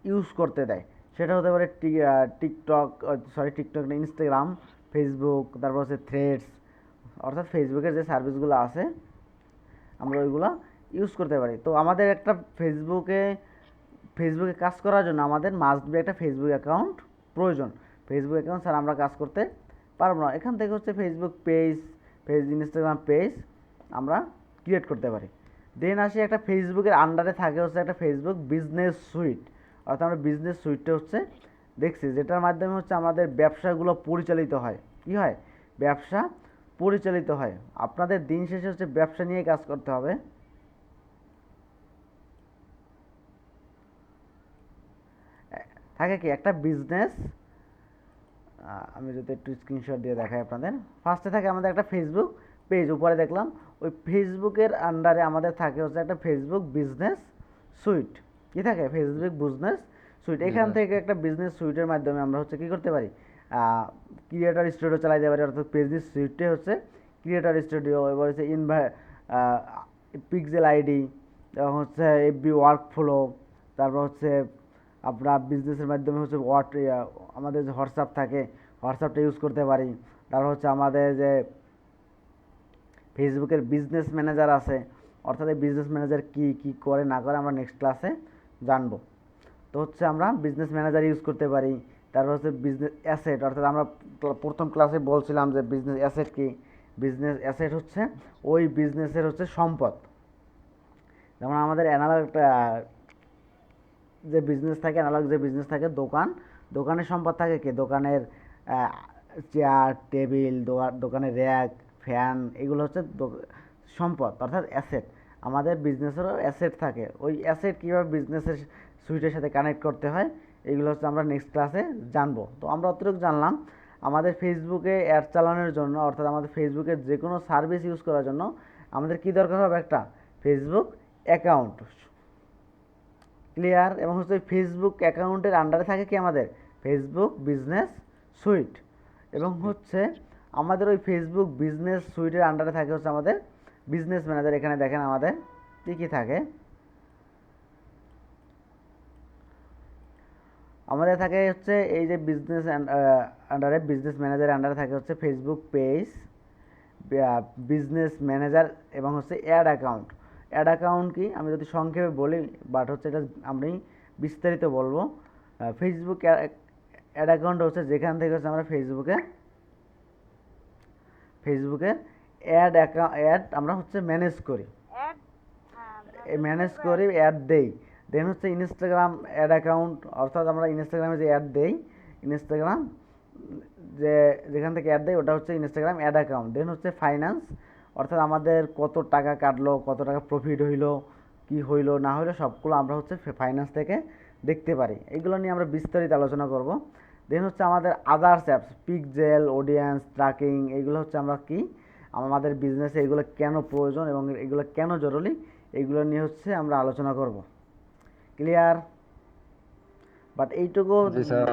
ইউজ করতে দেয়। সেটা হতে পারে টিকটক, টিকটক না, ইনস্টাগ্রাম, ফেসবুক, তারপর হচ্ছে থ্রেডস, অর্থাৎ ফেসবুকের যে সার্ভিসগুলো আছে আমরা ওইগুলো ইউজ করতে পারি। তো আমাদের একটা ফেসবুকে কাজ করার জন্য আমাদের মাস্ট বি একটা ফেসবুক অ্যাকাউন্ট প্রয়োজন। ফেসবুক অ্যাকাউন্ট ছাড়া আমরা কাজ করতে পারবো না। এখান থেকে হচ্ছে ফেসবুক পেজ, ইনস্টাগ্রাম পেজ আমরা ক্রিয়েট করতে পারি। দেন আসি একটা ফেসবুকের আন্ডারে থাকে হচ্ছে একটা ফেসবুক বিজনেস সুইট, অর্থাৎ আমরা বিজনেস সুইটটা হচ্ছে দেখছি, যেটার মাধ্যমে হচ্ছে আমাদের ব্যবসাগুলো পরিচালিত হয়। কি হয়? ব্যবসা পরিচালিত হয়। আপনাদের দিন শেষে হচ্ছে ব্যবসা নিয়ে কাজ করতে হবে। থাকে কি একটা বিজনেস, আমি যদি একটু স্ক্রিনশট দিয়ে দেখাই আপনাদের, ফার্স্টে থাকে আমাদের একটা ফেসবুক পেজ, উপরে দেখলাম ওই ফেসবুকের আন্ডারে আমাদের থাকে হচ্ছে একটা ফেসবুক বিজনেস সুইট। কি থাকে? Facebook business suite. এখান থেকে একটা বিজনেস সুইটের মাধ্যমে আমরা হচ্ছে কী করতে পারি, ক্রিয়েটর স্টুডিও চালাইতে পারি, অর্থাৎ বিজনেস সুইটে হচ্ছে ক্রিয়েটর স্টুডিও, এবার হচ্ছে পিক্সেল আইডি, এবং হচ্ছে এফবি ওয়ার্ক ফ্লো, তারপর হচ্ছে আপনার বিজনেসের মাধ্যমে হচ্ছে আমাদের যে হোয়াটসঅ্যাপ থাকে হোয়াটসঅ্যাপটা ইউজ করতে পারি। তারপর হচ্ছে আমাদের যে ফেসবুকের বিজনেস ম্যানেজার আছে, অর্থাৎ এই বিজনেস ম্যানেজার কী কী করে না করে আমরা নেক্সট ক্লাসে জানবো। তো হচ্ছে আমরা বিজনেস ম্যানেজার ইউজ করতে পারি। তারপর হচ্ছে বিজনেস অ্যাসেট, অর্থাৎ আমরা প্রথম ক্লাসে বলছিলাম যে বিজনেস অ্যাসেট কি। বিজনেস অ্যাসেট হচ্ছে ওই বিজনেসের হচ্ছে সম্পদ। যেমন আমাদের অ্যানালগ যে বিজনেস থাকে, অ্যানালগ যে বিজনেস থাকে, দোকানের সম্পদ থাকে কি, দোকানের চেয়ার, টেবিল, দোকানের র্যাক, ফ্যান, এগুলো হচ্ছে সম্পদ, অর্থাৎ অ্যাসেট। আমাদের বিজনেসেরও অ্যাসেট থাকে, ওই অ্যাসেট কীভাবে বিজনেসের সুইটের সাথে কানেক্ট করতে হয় এগুলো হচ্ছে আমরা নেক্সট ক্লাসে জানবো। তো আমরা অতটুকু জানলাম আমাদের ফেসবুকে অ্যাড চালানোর জন্য, অর্থাৎ আমাদের ফেসবুকের যে কোনো সার্ভিস ইউজ করার জন্য আমাদের কী দরকার হবে, একটা ফেসবুক অ্যাকাউন্ট। ক্লিয়ার? এবং হচ্ছে ফেসবুক অ্যাকাউন্টের আন্ডারে থাকে কি আমাদের ফেসবুক বিজনেস সুইট, এবং হচ্ছে আমাদের ওই ফেসবুক বিজনেস সুইটের আন্ডারে থাকে হচ্ছে আমাদের বিজনেস ম্যানেজার। এখানে দেখেন আমাদের কী কী থাকে। আমাদের থাকে হচ্ছে এই যে বিজনেস আন্ডারে, বিজনেস ম্যানেজারের আন্ডারে থাকে হচ্ছে ফেসবুক পেজ, বিজনেস ম্যানেজার এবং হচ্ছে অ্যাড অ্যাকাউন্ট। অ্যাড অ্যাকাউন্ট কি আমি যদি সংক্ষেপে বলি, বাট হচ্ছে এটা আমি বিস্তারিত বলবো। ফেসবুক অ্যাড অ্যাকাউন্ট হচ্ছে যেখান থেকে হচ্ছে আমরা ফেসবুকে অ্যাড আমরা হচ্ছে ম্যানেজ করি, অ্যাড ম্যানেজ করি, অ্যাড দেই। দেন হচ্ছে ইনস্টাগ্রাম অ্যাড অ্যাকাউন্ট, অর্থাৎ আমরা ইনস্টাগ্রামে যে অ্যাড দেই, ইনস্টাগ্রাম যেখান থেকে অ্যাড দেই ওটা হচ্ছে ইনস্টাগ্রাম অ্যাড অ্যাকাউন্ট। দেন হচ্ছে ফাইন্যান্স, অর্থাৎ আমাদের কত টাকা কাটলো, কত টাকা প্রফিট হইলো, কি হইলো না হইলো সবগুলো আমরা হচ্ছে ফাইন্যান্স থেকে দেখতে পারি। এইগুলো নিয়ে আমরা বিস্তারিত আলোচনা করব। দেন হচ্ছে আমাদের others apps, pixel, audience tracking, এইগুলো হচ্ছে আমরা কি আমাদের বিজনেসে এগুলো কেন প্রয়োজন এবং এগুলো কেন জরুরি, এইগুলো নিয়ে হচ্ছে আমরা আলোচনা করব। ক্লিয়ার? But G sir.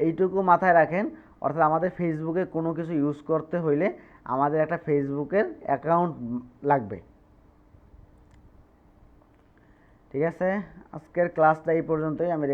এইটুকু মাথায় রাখেন, অর্থাৎ আমাদের ফেসবুকে কোনো কিছু ইউজ করতে হইলে আমাদের একটা ফেসবুকের অ্যাকাউন্ট লাগবে। ঠিক আছে, আজকের ক্লাসটা এই পর্যন্তই। আমি